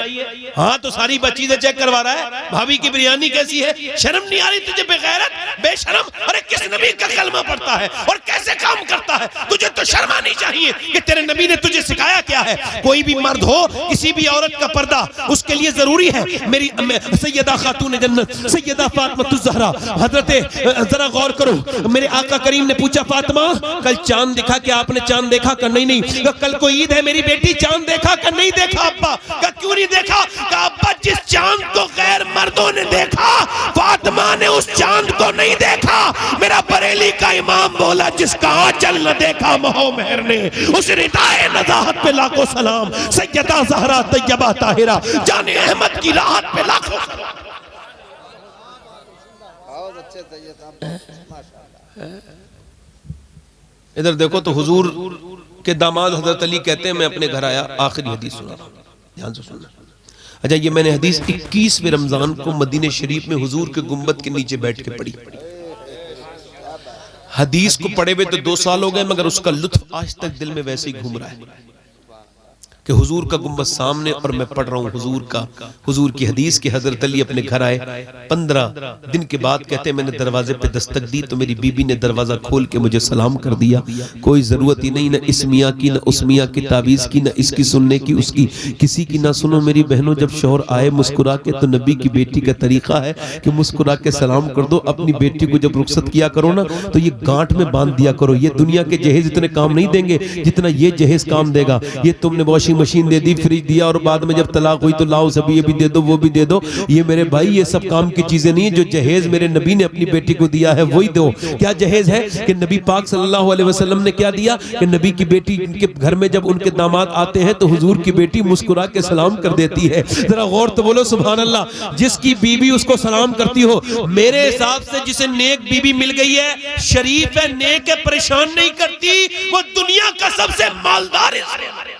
हाँ तो सारी चीजें चेक करवा रहा है, भाभी की बिरयानी कैसी है। शर्म नहीं आ रही तुझे बेगैरत, बेशरम? अरे किस नबी का कलमा पढ़ता है और कैसे काम करता है? तुझे तो शर्म आनी चाहिए कि तेरे नबी ने तुझे सिखाया क्या है। कोई भी मर्द हो, किसी भी औरत का पर्दा उसके लिए जरूरी है। मेरी सैयदा खातून जन्नत सैयदा फातिमा ज़हरा हजरत, जरा गौर करो, मेरे आका करीम ने पूछा, फातिमा कल चांद दिखा क्या आपने? चांद देखा? कर नहीं। कल को ईद है मेरी बेटी, चांद देखा? कर नहीं देखा। अब्बा का क्यों नहीं देखा? का अब्बा जिस चांद को गैर मर्दों ने देखा, फातिमा ने उस चांद को नहीं देखा। मेरा बरेली का इमाम बोला, जिसका आंचल न देखा महो मेहर ने, उस रिदाए नज़ाहत पे लाखों सलाम। सैयदा ज़हरा तैयबा ताहिरा जाने अहमद की राहत पे लाखों सलाम। बहुत अच्छे तैयब माशाअल्लाह। इधर देखो तो हुजूर के दामाद हजरत अली कहते हैं, मैं अपने घर आया, आखिरी हदीस सुना रहा हूं, ध्यान से सुनना। अच्छा, ये मैंने हदीस 21वें रमजान को मदीने शरीफ में हुजूर के गुंबद के नीचे बैठ के पढ़ी। हदीस को पढ़े हुए तो 2 साल हो गए, मगर उसका लुत्फ आज तक दिल में वैसे ही घूम रहा है कि हुजूर का गुंबद सामने और मैं पढ़ रहा हूँ हुजूर की हदीस के। हजरत अली अपने घर आए, 15 दिन के बाद कहते हैं, मैंने दरवाजे पे दस्तक दी तो मेरी बीबी ने दरवाजा खोल के मुझे सलाम कर दिया। कोई जरूरत ही नहीं, न इस मियाँ की, न उस मियाँ की तावीज़ की, न इसकी सुनने की, उसकी किसी की ना सुनो। मेरी बहनों, जब शौहर आए मुस्कुरा के, तो नबी की बेटी का तरीका है कि मुस्कुरा के सलाम कर दो। अपनी बेटी को जब रुखसत किया करो ना, तो ये गांठ में बांध दिया करो। ये दुनिया के जहेज इतने काम नहीं देंगे जितना ये जहेज काम देगा। ये तुमने वॉशिंग मशीन दे दी, फ्रिज दिया, और बाद में जब तलाक हुई तो लाओ सभी ये भी दे दो, वो भी दे दो। ये मेरे भाई, ये सब काम की चीजें नहीं। जो जहेज मेरे नबी ने अपनी बेटी को दिया है वही दो। क्या जहेज है कि नबी पाक सल्लल्लाहु अलैहि वसल्लम ने क्या दिया कि नबी की बेटी के घर में जब उनके दामाद आते हैं तो हुजूर की बेटी मुस्कुरा के सलाम कर देती है। जरा गौर तो बोलो सुभान अल्लाह। जिसकी बीबी उसको सलाम करती हो, मेरे हिसाब से जिसे नेक बीबी मिल गई है, शरीफ है, नेक है, परेशान नहीं करती, वो दुनिया का सबसे मालदार है।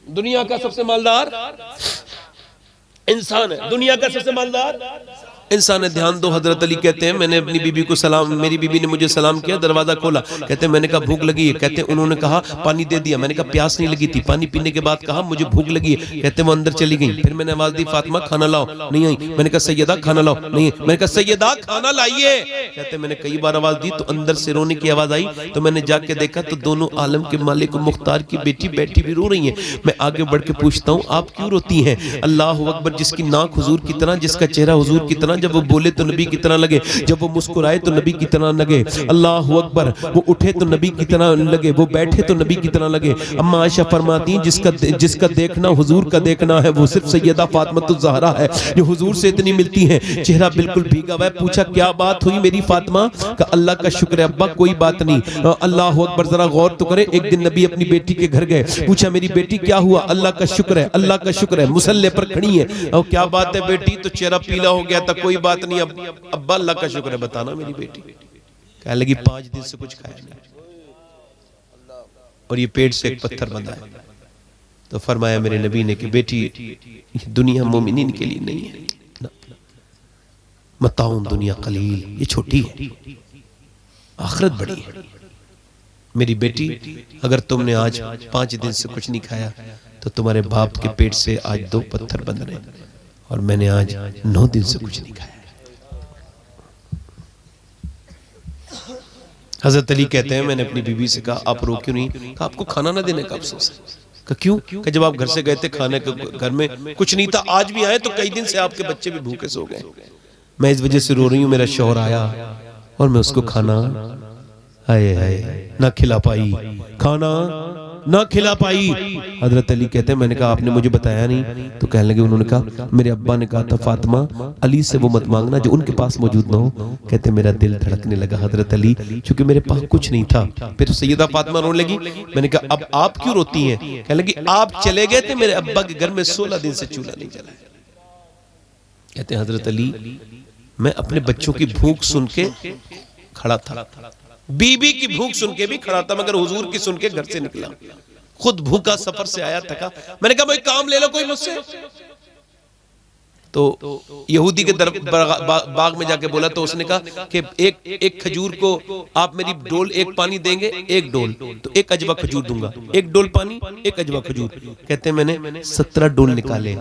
दुनिया का सबसे मालदार इंसान है, दुनिया का सबसे मालदार इंसान है। ध्यान दो, हजरत अली कहते हैं, मैंने अपनी बीबी को सलाम, मेरी बीबी ने मुझे सलाम किया, दरवाजा खोला, कहते हैं मैंने कहा भूख लगी है, कहते हैं उन्होंने कहा पानी दे दिया, मैंने कहा प्यास नहीं लगी थी, पानी पीने के बाद कहा मुझे भूख लगी है, कहते हैं वो अंदर चली गई। फिर मैंने आवाज दी, फातिमा खाना लाओ, नहीं आई। मैंने कहा सैयदा खाना लाओ, नहीं। मैंने कहा सैयदा खाना लाइए, कहते हैं मैंने कई बार आवाज दी तो अंदर से रोने की आवाज आई, तो मैंने जाके देखा तो दोनों आलम के मालिक मुख्तार की बेटी बैठी भी रो रही है। मैं आगे बढ़ के पूछता हूँ, आप क्यों रोती हैं? अल्लाह अकबर, जिसकी नाक हुजूर की तरह, जिसका चेहरा हुजूर की तरह, जब वो बोले तो नबी की तरह लगे, जब वो मुस्कुराए तो नबी की तरह लगे। अल्लाह अकबर। वो उठे तो नबी की तरह लगे, वो बैठे तो नबी की तरह लगे। अम्मा आयशा फरमाती हैं जिसका देखना हुजूर का देखना है वो सिर्फ सैयदा फातिमा ज़हरा है, जो हुजूर से इतनी मिलती हैं। चेहरा बिल्कुल भीगा हुआ है। पूछा क्या बात हुई मेरी फातिमा? का अल्लाह का शुक्र है अब्बा, कोई बात नहीं। अल्लाह अकबर। जरा गौर तो करें, एक दिन नबी अपनी बेटी के घर गए, पूछा मेरी बेटी क्या हुआ? अल्लाह का शुक्र है, अल्लाह का शुक्र है। मुसल्ले पर खड़ी है। और क्या बात है बेटी? तो चेहरा पीला हो गया था। कोई बात नहीं अब्बा, अल्लाह का शुक्र है। बताना मेरी बेटी। कहने लगी 5 दिन से कुछ खाया नहीं और ये पेट से एक पत्थर बंधा है। तो फरमाया मेरे नबी ने कि बेटी दुनिया मोमिनीन के लिए नहीं है, मताउन दुनिया कलील, ये छोटी है, आखिरत बड़ी है। मेरी बेटी अगर तुमने आज 5 दिन से कुछ नहीं खाया तो तुम्हारे बाप के पेट से आज 2 पत्थर बंध रहे, और मैंने आज 9 दिन से कुछ नहीं खाया। हजरत अली कहते हैं मैंने अपनी बीवी से कहा आप रो क्यों नहीं? कहा आपको खाना ना देने का अफसोस है। कहा क्यों? कहा जब आप घर से गए थे खाने के घर में कुछ नहीं था, आज भी आए तो कई दिन से आपके बच्चे भी भूखे सो गए, मैं इस वजह से रो रही हूँ। मेरा शौहर आया और मैं उसको खाना हाय हाय ना खिला पाई, खाना ना खिला पाई। हजरत अली कहते हैं मैंने कहा आपने मुझे बताया नहीं? तो कहने लगे उन्होंने कहा मेरे अब्बा ने कहा था फातिमा अली से वो मत मांगना जो उनके पास मौजूद ना हो। कहते मेरा दिल धड़कने लगा हजरत अली, क्योंकि मेरे पास कुछ नहीं था। फिर सैयदा फातिमा रोने लगी। मैंने कहा अब आप क्यों रोती हैं? कहने लगी आप चले गए थे, मेरे अब्बा के घर में 16 दिन से चूल्हा नहीं जला। कहते हैं हजरत अली मैं अपने बच्चों की भूख सुन के खड़ा था, बीबी की भूख सुन के भी खड़ा था, मगर हुजूर की सुन के घर से निकला। खुद भूखा सफर से आया थका। मैंने कहा भाई काम ले लो कोई मुझसे। तो यहूदी के बाग में जाके बोला तो उसने कहा कि एक खजूर को आप मेरी डोल एक पानी देंगे, एक डोल तो 1 अजवा खजूर दूंगा, 1 डोल पानी 1 अजवा खजूर। कहते मैंने 17 डोल निकाले।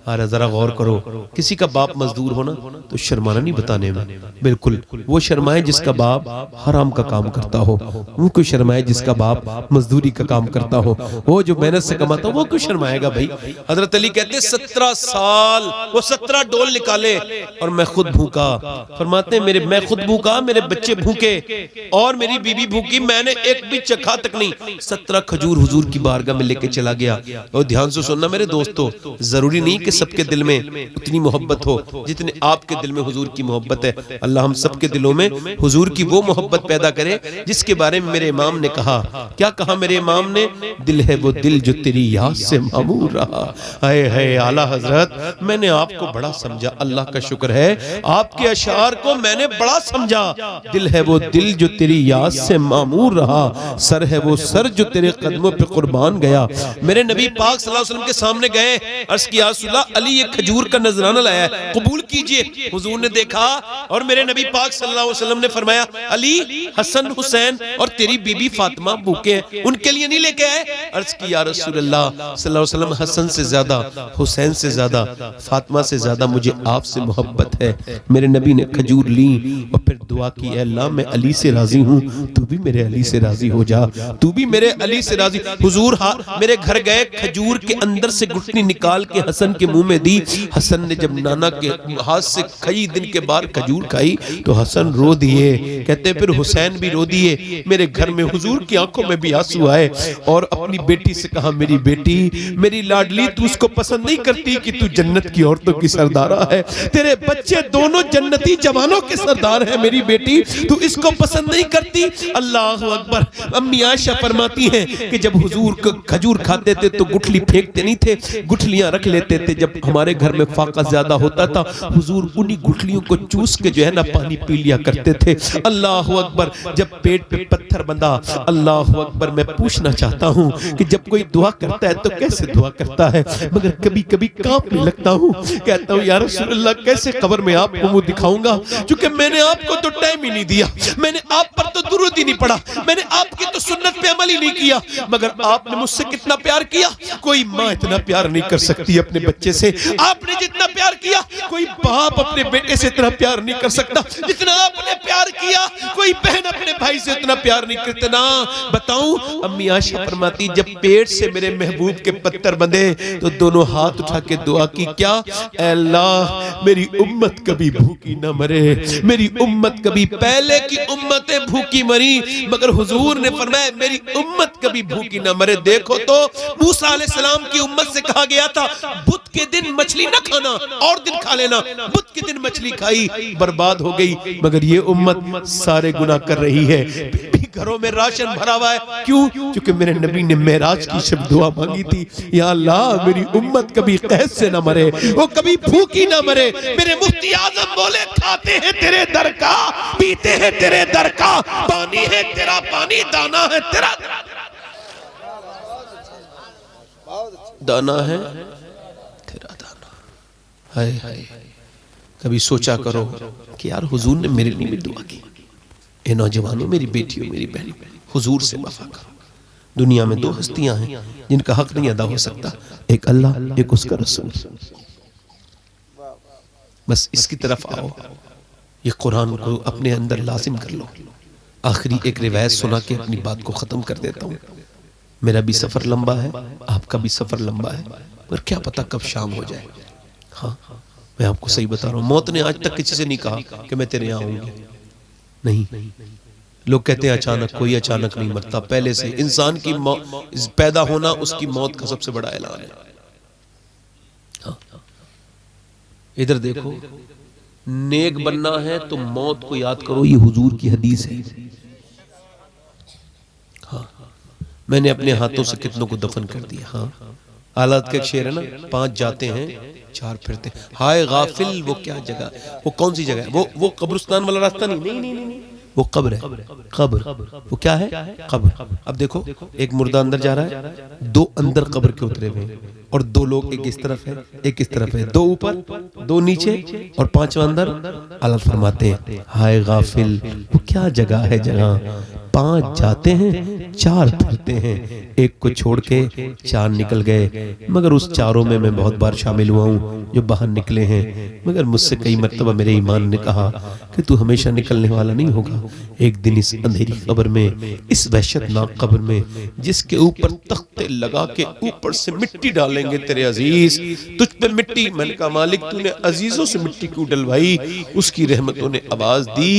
अरे जरा गौर करो, किसी का बाप मजदूर हो ना तो शर्माना नहीं बताने में, बिल्कुल वो शर्माए जिसका बाप हराम का काम करता हो, वो क्यों शर्माए जिसका बाप मजदूरी का काम करता हो, वो जो मेहनत से कमाता हो वो क्यों शर्माएगा भाई। हजरत अली कहते 17 साल वो 17 डोल निकाले और मैं खुद भूखा। फरमाते मैं खुद भूखा, मेरे बच्चे भूखे और मेरी बीबी भूखी, मैंने एक भी चखा तक नहीं। 17 खजूर हुजूर की बारगाह में लेके चला गया। और ध्यान से सुनना मेरे दोस्तों, जरूरी नहीं सबके दिल में उतनी मोहब्बत हो जितने आपके दिल में हुजूर की मोहब्बत है। अल्लाह हम सबके दिलों में हुजूर की वो मोहब्बत पैदा करे जिसके बारे में मेरे इमाम ने कहा। क्या कहा मेरे इमाम ने? दिल है वो दिल जो तेरी याद से मामूर रहा। हाय हाय आला हजरत, मैंने आपको बड़ा समझा, अल्लाह का शुक्र है आपके अशार को मैंने बड़ा समझा। दिल है वो दिल जो तेरी याद से मामूर रहा, सर है वो सर जो तेरे कदमों पे कुर्बान गया। मेरे नबी पाक सल्लल्लाहु अलैहि वसल्लम के सामने गए, अर्ज किया अली ये खजूर का नजराना लाया है, कबूल कीजिए। हुजूर ने देखा और मेरे नबी पाक सल्लल्लाहु अलैहि वसल्लम ने फरमाया अली हसन हुसैन और तेरी बीबी फातिमा भूखे हैं, उनके लिए नहीं लेके आए? अर्ज की या रसूल अल्लाह सल्लल्लाहु अलैहि वसल्लम, हसन से ज्यादा हुसैन से ज्यादा फातिमा से ज्यादा मुझे आपसे मोहब्बत है। मेरे नबी ने खजूर ली और फिर दुआ की, अल्लाह मैं अली से राजी हूँ, तू भी मेरे अली से राजी हो जा, तू भी मेरे अली से राजी। हुजूर मेरे घर गए, खजूर के अंदर से गुठली निकाल के हसन के मुंह में दी। हसन ने जब नाना के हाथ से कई दिन के बाद खजूर खाई तो हसन रो दिए। कहते फिर हुसैन भी रो दिए। मेरे घर में हुजूर की आंखों में भी आंसू आए और अपनी बेटी से कहा मेरी बेटी, मेरी लाडली, तू उसको पसंद नहीं करती कि तू जन्नत की औरतों की सरदारा है, तेरे बच्चे दोनों जन्नती जवानों के सरदार हैं, मेरी बेटी तू इसको पसंद नहीं करती। अल्लाह अकबर। अम्मी आयशा फरमाती हैं कि जब हुजूर को खजूर खाते थे तो गुठली फेंकते नहीं थे, गुठलियां रख लेते थे। जब हमारे घर में फाका ज्यादा होता था हुजूर उन्हीं गुठलियों को चूस के जो है ना पानी पी लिया करते थे। अल्लाह अकबर। जब पेट पे पत्थर बंधा, अल्लाह अकबर, मैं पूछना चाहता हूँ कि जब कोई दुआ करता है तो कैसे दुआ करता है, मगर कभी कभी कांपने लगता हूँ, कहता हूँ या रसूल अल्लाह कैसे कब्र में आपको मुंह दिखाऊंगा, क्योंकि मैंने आपको तो टाइम ही नहीं दिया, मैंने आप पर तो दुरूद ही नहीं पढ़ा, मैंने आपकी तो सुन्नत पे अमल ही नहीं किया, मगर आपने मुझसे कितना प्यार किया। कोई माँ इतना प्यार नहीं कर सकती अपने बच्चे बच्चे से। आपने जितना प्यार किया कोई बाप अपने बेटे से इतना प्यार नहीं कर सकता जितना आपने प्यार किया। कोई बहन अपने भाई से इतना प्यार नहीं करती। ना बताऊं, अम्मी आयशा फरमाती जब पेट से मेरे महबूब के पत्थर बंधे तो दोनों हाथ उठा के दुआ की, क्या अल्लाह मेरी उम्मत कभी भूखी ना मरे, मेरी उम्मत कभी, पहले की उम्मतें भूखी मरी मगर हुजूर ने फरमाया मेरी उम्मत कभी भूखी ना मरे। देखो तो मूसा अलैहिस्सलाम की उम्मत से कहा गया था बुध के दिन मछली न खाना, और दिन खा लेना। बुध के दिन मछली खाई, बर्बाद हो गई। मगर ये उम्मत सारे गुनाह कर रही है, घरों में राशन भरा हुआ है। क्यों? क्योंकि मेरे नबी ने मेराज की शब दुआ मांगी थी, या अल्लाह मेरी उम्मत कभी कैद से ना मरे, वो कभी भूखी ना मरे। मेरे मुफ्ती आजम बोले खाते हैं तेरे दर का, पीते हैं तेरे दर का, पानी है तेरा पानी, दाना है तेरा दाना है तेरा दाना। हाय हाय, कभी सोचा करो कि यार हुजूर ने मेरे लिए भी दुआ की। ए नौजवानों, मेरी बेटियों, मेरी बहन, हुजूर से वफा करो। दुनिया में दो हस्तियां हैं जिनका हक नहीं अदा हो सकता, एक अल्लाह, एक उसका रसूल। बस इसकी तरफ आओ, ये कुरान को अपने अंदर लाजिम कर लो। आखिरी एक रिवायत सुना के अपनी बात को खत्म कर देता हूँ। मेरा भी सफर लंबा है, आपका भी सफर लंबा है, पर क्या पता कब शाम हो जाए। हाँ, मैं आपको सही बता रहा हूँ, मौत ने आज तक किसी से नहीं कहा कि मैं तेरे यहाँ आऊंगी। नहीं, लोग कहते हैं अचानक, कोई अचानक नहीं मरता। पहले से इंसान की पैदा होना उसकी मौत का सबसे बड़ा ऐलान है। हाँ, इधर देखो, नेक बनना है तो मौत को याद करो, ये हुजूर की हदीस है। हाँ, मैंने अपने हाथों से कितनों को दफन कर दिया। हाँ, आलात का एक शेर है ना, 5 जाते हैं 4 फिरते। हाय गाफिल, वो क्या जगह, वो कौन सी जगह है? वो कब्रिस्तान वाला रास्ता नहीं, नहीं नहीं नहीं, वो कब्र है। कब्र वो क्या है? कब्र। अब देखो, एक मुर्दा अंदर जा रहा है, 2 अंदर कब्र के उतरे हुए हैं, और 2 लोग, एक इस तरफ है एक इस तरफ है, 2 ऊपर 2 नीचे और 5वां अंदर। अल्लाह फरमाते हैं हाय गाफिल, वो क्या जगह है जहाँ 5 जाते हैं 4 फिरते हैं, एक को छोड़ के 4 निकल गए। मगर उस 4 में मैं बहुत बार शामिल हुआ हूँ जो बाहर निकले हैं। मगर मुझसे कई मर्तबा मेरे ईमान ने कहा कि तू हमेशा निकलने वाला नहीं होगा। एक दिन इस अंधेरी कब्र में, इस वहशतनाक कब्र में, जिसके ऊपर तख्ते लगा के ऊपर से मिट्टी डालेंगे तेरे अजीज, तुझ पे मिट्टी। मैंने कहा मालिक तूने अजीजों से मिट्टी क्यों डलवाई? उसकी रहमतों ने आवाज दी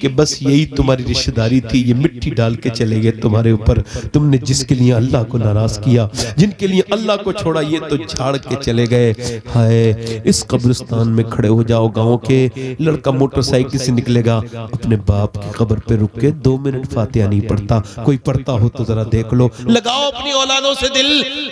कि बस यही तुम्हारी रिश्तेदारी थी, ये मिट्टी डाल के चले गए तुम्हारे ऊपर। तुमने जिसके लिए अल्लाह को नाराज किया, जिनके लिए अल्लाह को छोड़ा, ये तो झाड़ के चले गए। हाय, इस कब्रिस्तान में खड़े हो जाओ। गांव के लड़का मोटरसाइकिल से निकलेगा, अपने बाप की कब्र पे रुक के 2 मिनट फातिहा नहीं पढ़ता। कोई पढ़ता हो तो जरा देख लो। लगाओ अपनी औलादों से दिल।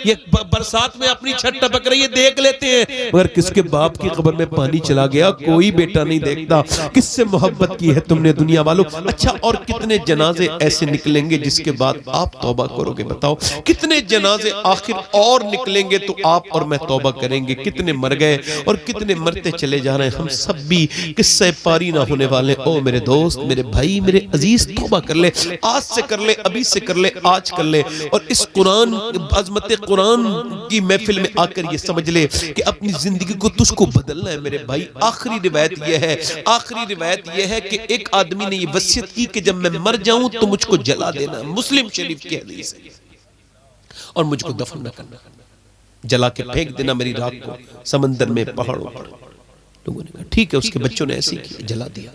ये बरसात में अपनी छत टपक रही है, देख लेते हैं, मगर किसके बाप की कब्र में पानी चला गया कोई बेटा नहीं देखता। किससे मोहब्बत की है तुमने दुनिया वालों? अच्छा, और कितने जनाजे ऐसे निकलेंगे जिसके बाद आप तौबा करोगे? बताओ, कितने जनाजे आखिर और निकलेंगे तो आप और मैं तौबा करेंगे? कितने मर गए और कितने मरते चले जा रहे हैं। हम सब भी किस्से पारी ना होने वाले। ओ मेरे दोस्त, मेरे भाई, मेरे अजीज, तौबा कर ले, आज से कर ले, अभी से कर ले, आज कर ले। और इस कुरान, अज़मत कुरान की महफिल में आकर ये समझ ले कि अपनी जिंदगी को तुझको बदलना है मेरे भाई। आखिरी रिवायत यह है कि एक आदमी ने ये वसीयत की कि जब मैं मर जाऊं तो मुझको जला देना। मुस्लिम शरीफ की हदीस है। और मुझको दफन न करना, जला के फेंक देना मेरी राख को समंदर में, पहाड़ों पर। लोगों ने कहा ठीक है, उसके बच्चों ने ऐसे किया, जला दिया।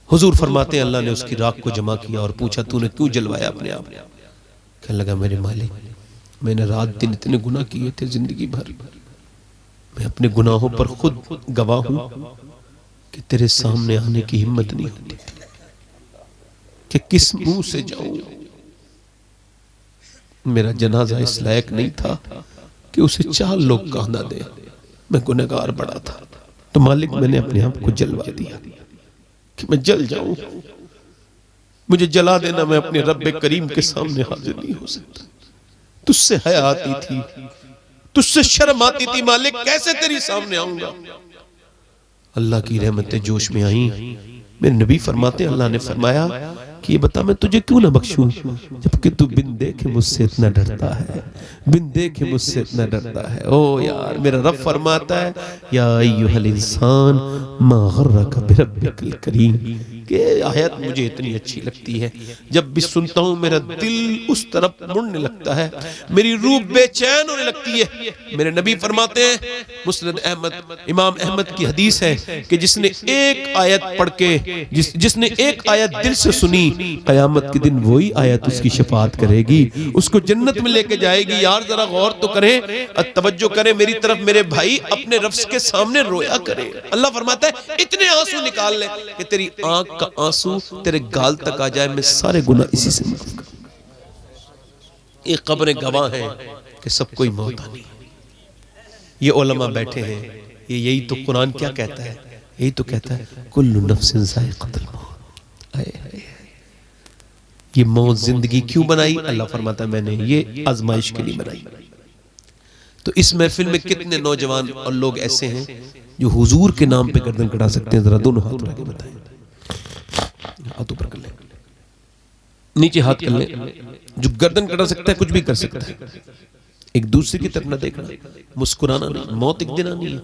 हुजूर फरमाते हैं अल्लाह ने उसकी राख को जमा किया और पूछा तूने क्यों जलवाया अपने आप? कहने लगा मेरे मालिक, मैंने रात दिन इतने गुनाह किए थे जिंदगी भर, मैं अपने गुनाहों पर खुद गवाह हूं कि तेरे सामने आने की हिम्मत नहीं होती कि किस मुंह से जाऊं। मेरा जनाजा इस लायक नहीं था कि उसे 4 लोग कहना दे, मैं गुनहगार बड़ा था। तो मालिक मैंने अपने आप को जलवा दिया कि मैं जल जाऊं, मुझे जला देना, मैं अपने रब्बे करीम के सामने हाजिर नहीं हो सकता। तुझसे हया आती थी, तुझसे शर्म आती थी मालिक, कैसे तेरी सामने आऊंगा? अल्लाह की रहमतें जोश में आई। मेरे नबी फरमाते अल्लाह ने फरमाया कि ये बता मैं तुझे क्यों ना बख्शूं जबकि तू बिन देखे मुझसे इतना डरता है, बिन देखे मुझसे इतना डरता है। ओ यार, मेरा रब फरमाता है या अय्युहल इंसान मा गर्रक बिरब्बिकल करीम। के आयत मुझे इतनी अच्छी लगती है, जब भी सुनता हूँ मेरा दिल उस तरफ मुड़ने लगता है, मेरी रूह बेचैन होने लगती है। मेरे नबी फरमाते हैं, मुस्नद अहमद, इमाम अहमद की हदीस है कि जिसने एक आयत पढ़ के जिसने एक आयत दिल से सुनी, कयामत के दिन वही आयत उसकी शफाअत करेगी, उसको जन्नत में लेके जाएगी। यार जरा गौर तो करें, तवज्जो करें मेरी तरफ मेरे भाई, अपने रब के सामने रोया करें। अल्लाह फरमाता है इतने आंसू निकाल ले कि तेरी आंख का आंसू तेरे गाल तक आ जाए, मैं सारे गुनाह इसी से माफ कर। ये कब्रें गवाह हैं कि सब कोई मौत आनी है। ये उलमा बैठे हैं, ये यही तो कुरान क्या कहता है, यही तो कहता है कुल्लु नफ्सिन ज़ाइक़तुल मौत। आए हाय, ये मौत जिंदगी क्यों बनाई? अल्लाह फरमाता है मैंने ये आजमाइश के लिए बनाई। तो इस महफिल में कितने नौजवान और लोग ऐसे हैं जो हुजूर के नाम पे गर्दन कटा सकते हैं? जरा दोनों हाथ उठा के बताएं, हाथ ऊपर कर ले, नीचे हाथ कर ले। जो गर्दन कटा सकता है कुछ भी कर सकता है। एक दूसरे की तरफ न देखना, मुस्कुराना नहीं, मौत एक दिन आनी है।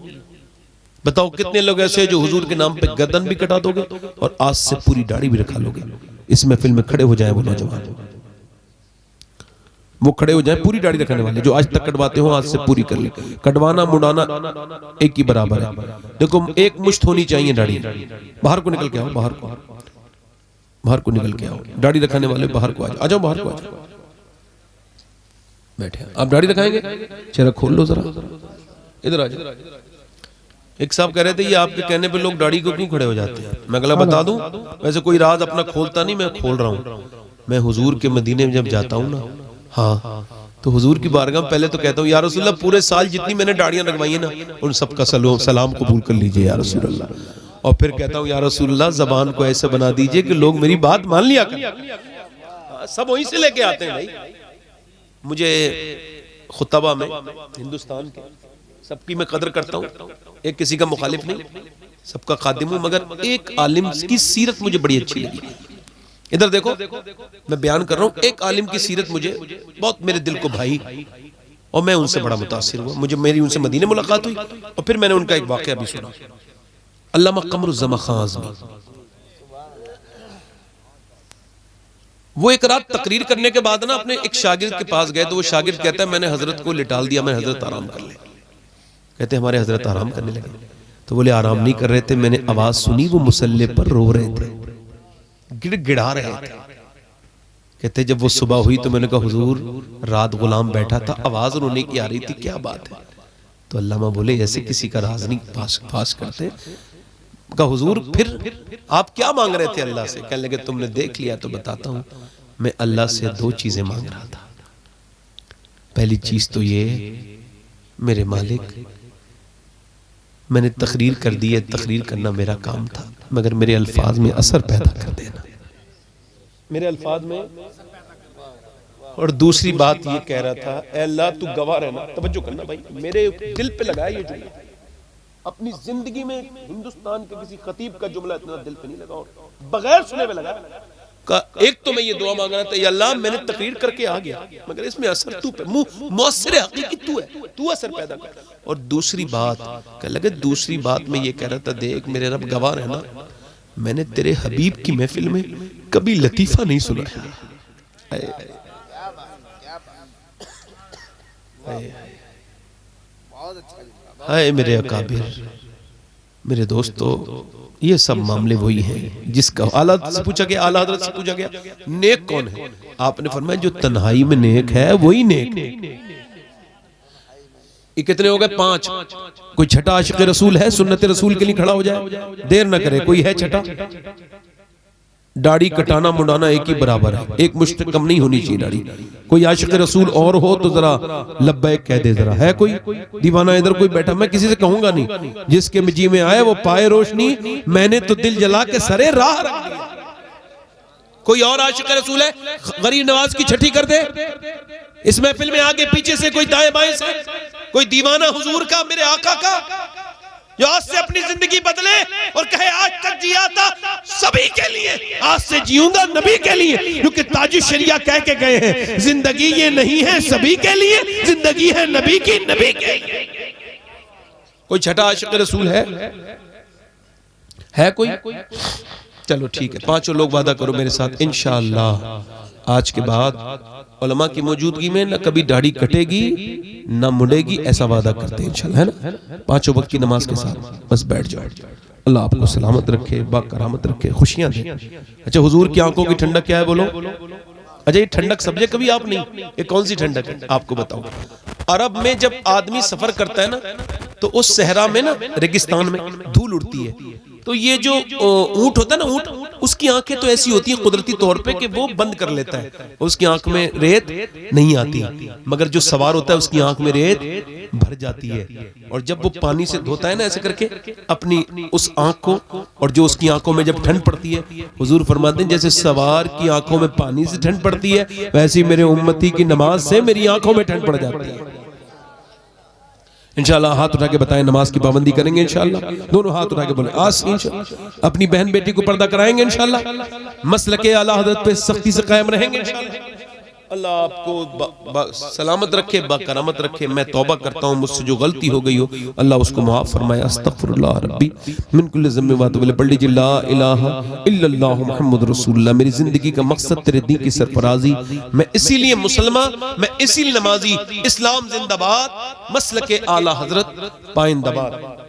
बताओ कितने लोग ऐसे हैं जो हुजूर के नाम पे गर्दन भी कटा दोगे और आज से पूरी दाढ़ी भी रखा लोगे। इस महफिल में खड़े हो जाए वो नौजवान, वो खड़े हो जाए पूरी दाढ़ी रखने वाले, जो आज तक कटवाते हो आज से पूरी कर ले। कटवाना मुड़ाना एक ही बराबर है। देखो एक मुश्त होनी चाहिए दाढ़ी। बाहर को निकल के आओ, बाहर को, बाहर को निकल के आओ। दाढ़ी रखने वाले बाहर को आ जाओ, बाहर को आ जाओ। बैठे आप दाढ़ी रखाएंगे, चेहरा खोल लो जरा, इधर आ जाओ। एक साहब कह रहे थे ये आपके कहने पे लोग दाढ़ी को क्यों खड़े हो जाते हैं? मैं गला बता दूं, वैसे कोई राज अपना खोलता नहीं, मैं खोल रहा हूं। मैं हुजूर के मदीने में जब जाता हूं ना, हाँ, तो हुजूर की बारगाह में पहले तो कहता हूँ या रसूलल्लाह पूरे साल जितनी मैंने दाढ़ियां रखवाई है ना, उन सबका सलाम कबूल कर लीजिए या रसूलल्लाह। और फिर कहता हूँ या रसूलल्लाह ज़बान को ऐसे बना दीजिए कि लोग मेरी बात मान लिया कर। सब वहीं से लेके आते हैं भाई। मुझे खुतबा में हिंदुस्तान के सबकी मैं कदर करता हूँ, एक किसी का मुखालिफ नहीं, सबका खादिम हूँ, मगर एक आलिम की सीरत मुझे बड़ी अच्छी लगी। इधर देखो, मैं बयान कर रहा हूँ, एक आलिम की सीरत मुझे बहुत मेरे दिल को भाई और मैं उनसे बड़ा मुतासिर हुआ। मुझे मेरी उनसे मदीने मुलाकात हुई और फिर मैंने उनका एक वाकया भी सुना। अल्लामा कमरुज़्ज़मा खां आज़मी, वो एक रात तकरीर करने के बाद ना अपने एक शागिर्द के पास गए, तो वो शागिर्द कहता है मैंने हजरत को लिटाल दिया, मैं हजरत आराम कर ले। कहते हमारे हजरत आराम करने लगे, तो बोले आराम नहीं कर रहे थे, मैंने आवाज सुनी वो मुसल्ले पर रो रहे थे, गिड़गिड़ा रहे थे। कहते जब वो सुबह हुई तो मैंने कहा हुजूर रात गुलाम बैठा था, आवाज रोने की आ रही थी, क्या बात है? तो अल्लामा बोले ऐसे किसी का राज नहीं फाश करते। कहा हुजूर फिर आप क्या मांग रहे थे अल्लाह से? कहने लगे तुमने देख लिया तो बताता हूं, मैं अल्लाह से दो चीजें मांग रहा था। पहली चीज तो ये मेरे मालिक, मैंने तकरीर कर दी है, तकरीर करना मेरा काम था, मगर मेरे अल्फाज में असर पैदा कर देना, मेरे अल्फाज में। और दूसरी बात ये कह रहा था, ऐ अल्लाह तू गवाह रहना, तवज्जो करना भाई, मेरे दिल पे लगाया ये जुमला। अपनी जिंदगी में हिंदुस्तान के किसी खतीब का जुमला इतना दिल पे नहीं लगा और बगैर सुने में लगा। एक तो मैं ये दुआ मांग रहा था, या अल्लाह मैंने तकरीर करके आ गया, मगर इसमें असर तू पे, मुअस्सिर हकीकी तू है, तू असर पैदा कर। और दूसरी बात कह लगे, दूसरी बात मैं ये कह रहा था, देख मेरे रब गवाह रहना, मैंने तेरे हबीब की महफिल में कभी लतीफा नहीं सुना। हाय मेरे अकाबिर, मेरे दोस्तों, ये सब मामले वही हैं जिसका आला से पूछा गया, आला हज़रत से पूछा गया नेक कौन है? आपने फरमाया जो तन्हाई में नेक है वही नेक। ये कितने हो गए? 5। कोई छठा आशिक़ रसूल है, सुन्नत रसूल के लिए खड़ा हो जाए, देर न करे। कोई है छठा? दाढ़ी कटाना मुंडाना एक ही बराबर है, एक मुश्त कम नहीं होनी चाहिए दाढ़ी। कोई आशिक़ रसूल और हो तो जरा लब्बैक कह दे जरा। है कोई दीवाना इधर कोई बैठा? मैं किसी से कहूंगा नहीं, जिसके जी में आए वो पाए रोशनी, मैंने तो दिल जला के सरे राह रख दिया। कोई और आशिक़ रसूल है? गरीब नवाज की छठी कर दे। इस महफिल में आगे पीछे से कोई दाएं बाएं से कोई दीवाना हुजूर का, मेरे आका का, जो आज से अपनी जिंदगी बदले और कहे आज तक जिया था सभी के लिए, आज से जीऊंगा नबी के लिए, क्योंकि ताजु शरिया कह के गए हैं जिंदगी ये नहीं है सभी के लिए, जिंदगी है नबी की, नबी के लिए। कोई छठा आशिक रसूल है कोई? चलो ठीक है, पांचों लोग वादा करो मेरे साथ, इंशाअल्लाह आज के बाद उलमा की मौजूदगी में न कभी दाढ़ी कटेगी न मुड़ेगी, ऐसा वादा करते हैं इंशाअल्लाह, है ना? पांचों वक्त की नमाज के साथ बस बैठ जाओ। अल्लाह आपको सलामत रखे, बाकरामत रखे, खुशियां दे। अच्छा, हुजूर की आंखों की ठंडक क्या है बोलो? अच्छा, ये ठंडक समझे कभी आप नहीं? ये कौन सी ठंडक है आपको बताओ। अरब में जब आदमी सफर करता है ना, तो उस सहरा में ना, रेगिस्तान में धूल उड़ती है, तो ये जो ऊंट होता है ना, ऊंट, उसकी आंखें तो ऐसी होती हैं कुदरती तौर पे कि वो बंद कर लेता है, उसकी आंख में रेत नहीं आती, मगर जो सवार होता है उसकी आंख में रेत भर जाती है। और जब वो पानी से धोता है ना ऐसे करके अपनी उस आंख को, और जो उसकी आंखों में जब ठंड पड़ती है, हुजूर फरमाते हैं जैसे सवार की आंखों में पानी से ठंड पड़ती है, वैसे ही मेरे उम्मती की नमाज से मेरी आंखों में ठंड पड़ जाती है। इंशाअल्लाह हाथ उठा के बताएं, नमाज की पाबंदी करेंगे इंशाअल्लाह। दोनों हाथ उठा के बोले आज से इंशाअल्लाह अपनी बहन बेटी को पर्दा कराएंगे इंशाअल्लाह। मसलके आला हज़रत पे सख्ती से कायम रहेंगे इंशाअल्लाह। अल्लाह आपको सलामत रखे, बाकरामत रखे। मैं तौबा करता हूँ मुझसे जो गलती हो गई हो, अल्लाह उसको माफ फरमाए। अस्तगफिरुल्लाह रब्बी मिन कुल्लि ज़म्बि व अतूबु इलैह। पढ़ लीजिए ला इलाहा इल्लल्लाहु मुहम्मदुर रसूलुल्लाह। मेरी जिंदगी का मकसद तेरे दीन की सरफराजी, मैं इसीलिए मुसलमान, मैं इसीलिए नमाजी। इस्लाम जिंदाबाद, मसलके आला हजरत पाइंदाबाद।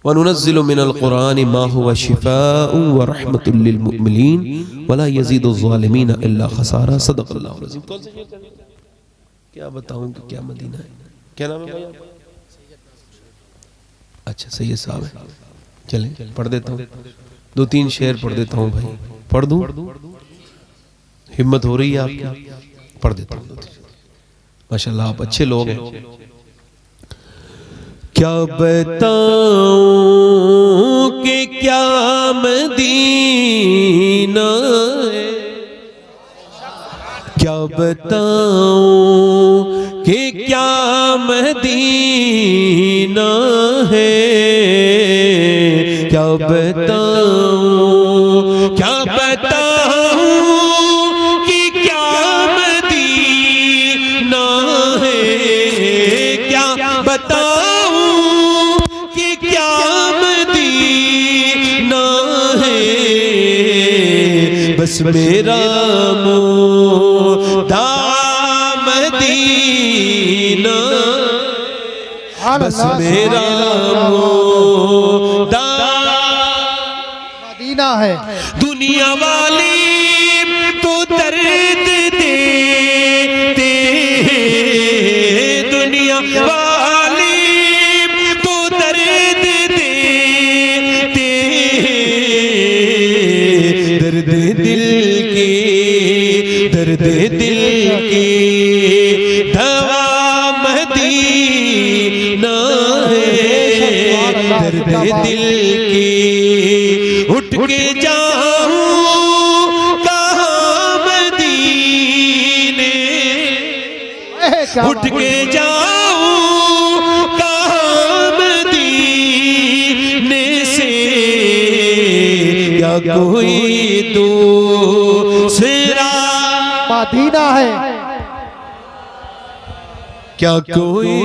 वनुनज़्ज़िलु मिनल क़ुरानि मा हुवा शिफ़ाउन व रहमतुल लिल मुमिनीन वला यज़ीदु ज़ालिमीना इल्ला ख़सारा। सदक़ल्लाहुल अज़ीम। क्या बताऊं कि क्या मदीना है। क्या नाम है भाई? अच्छा, सैयद साहब है। चलें पढ़ देता हूँ, 2-3 शेर पढ़ देता हूँ भाई। पढ़ दूं? हिम्मत हो रही है आपकी? पढ़ देता हूँ। माशाल्लाह आप अच्छे लोग हैं। क्या बताऊं कि क्या मदीना है, क्या बताऊं कि क्या मदीना है, क्या बताऊं, क्या बताऊं कि क्या मदीना है, क्या बताऊं बस मेरा मुद्दा मदीना, बस मेरा मुद्दा मदीना है। दुनिया वाली तो दर्द देते, दुनिया वाली तो दर्द देते, दर्द दिल की, दर्द दिल की दवा मदीना है, दर्द दिल की। उठ के जाऊं कहाँ मदीने, उठ के जाऊं कहाँ मदीने से, क्या कोई दूसरा मदीना है, क्या कोई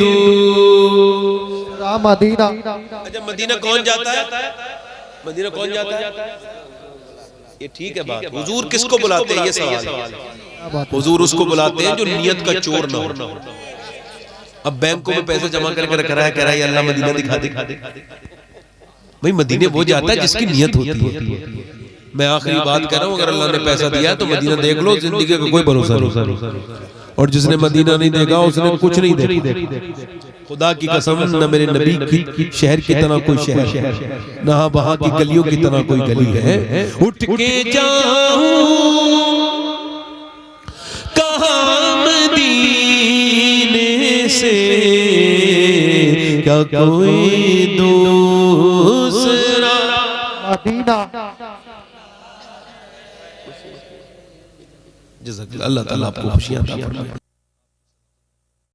दूसरा मदीना। अच्छा, मदीना कौन जाता है? मदीना कौन जाता है? ये ठीक है बात। हुजूर किसको बुलाते हैं? ये सवाल है। हुजूर उसको बुलाते हैं जो नियत का चोर ना हो। अब बैंकों में पैसे जमा करके रख रहा है, कह रहा है अल्लाह मदीना दिखा दे। भाई मदीने वो जाता है जिसकी नियत होती है। मैं आखिरी बात कर रहा हूँ, अगर अल्लाह ने पैसा दिया तो मदीना देख लो, जिंदगी का कोई भरोसा नहीं। और जिसने मदीना नहीं देखा उसने कुछ नहीं देखा। खुदा की कसम, न मेरे नबी की शहर की तरह कोई शहर, न वहां की गलियों की तरह कोई गली है। उठ के जाऊं कहाँ मदीने से, क्या कोई दूसरा मदीना। जज़ाकल्लाह। अल्लाह ताला आपको खुशियां अता फरमाए।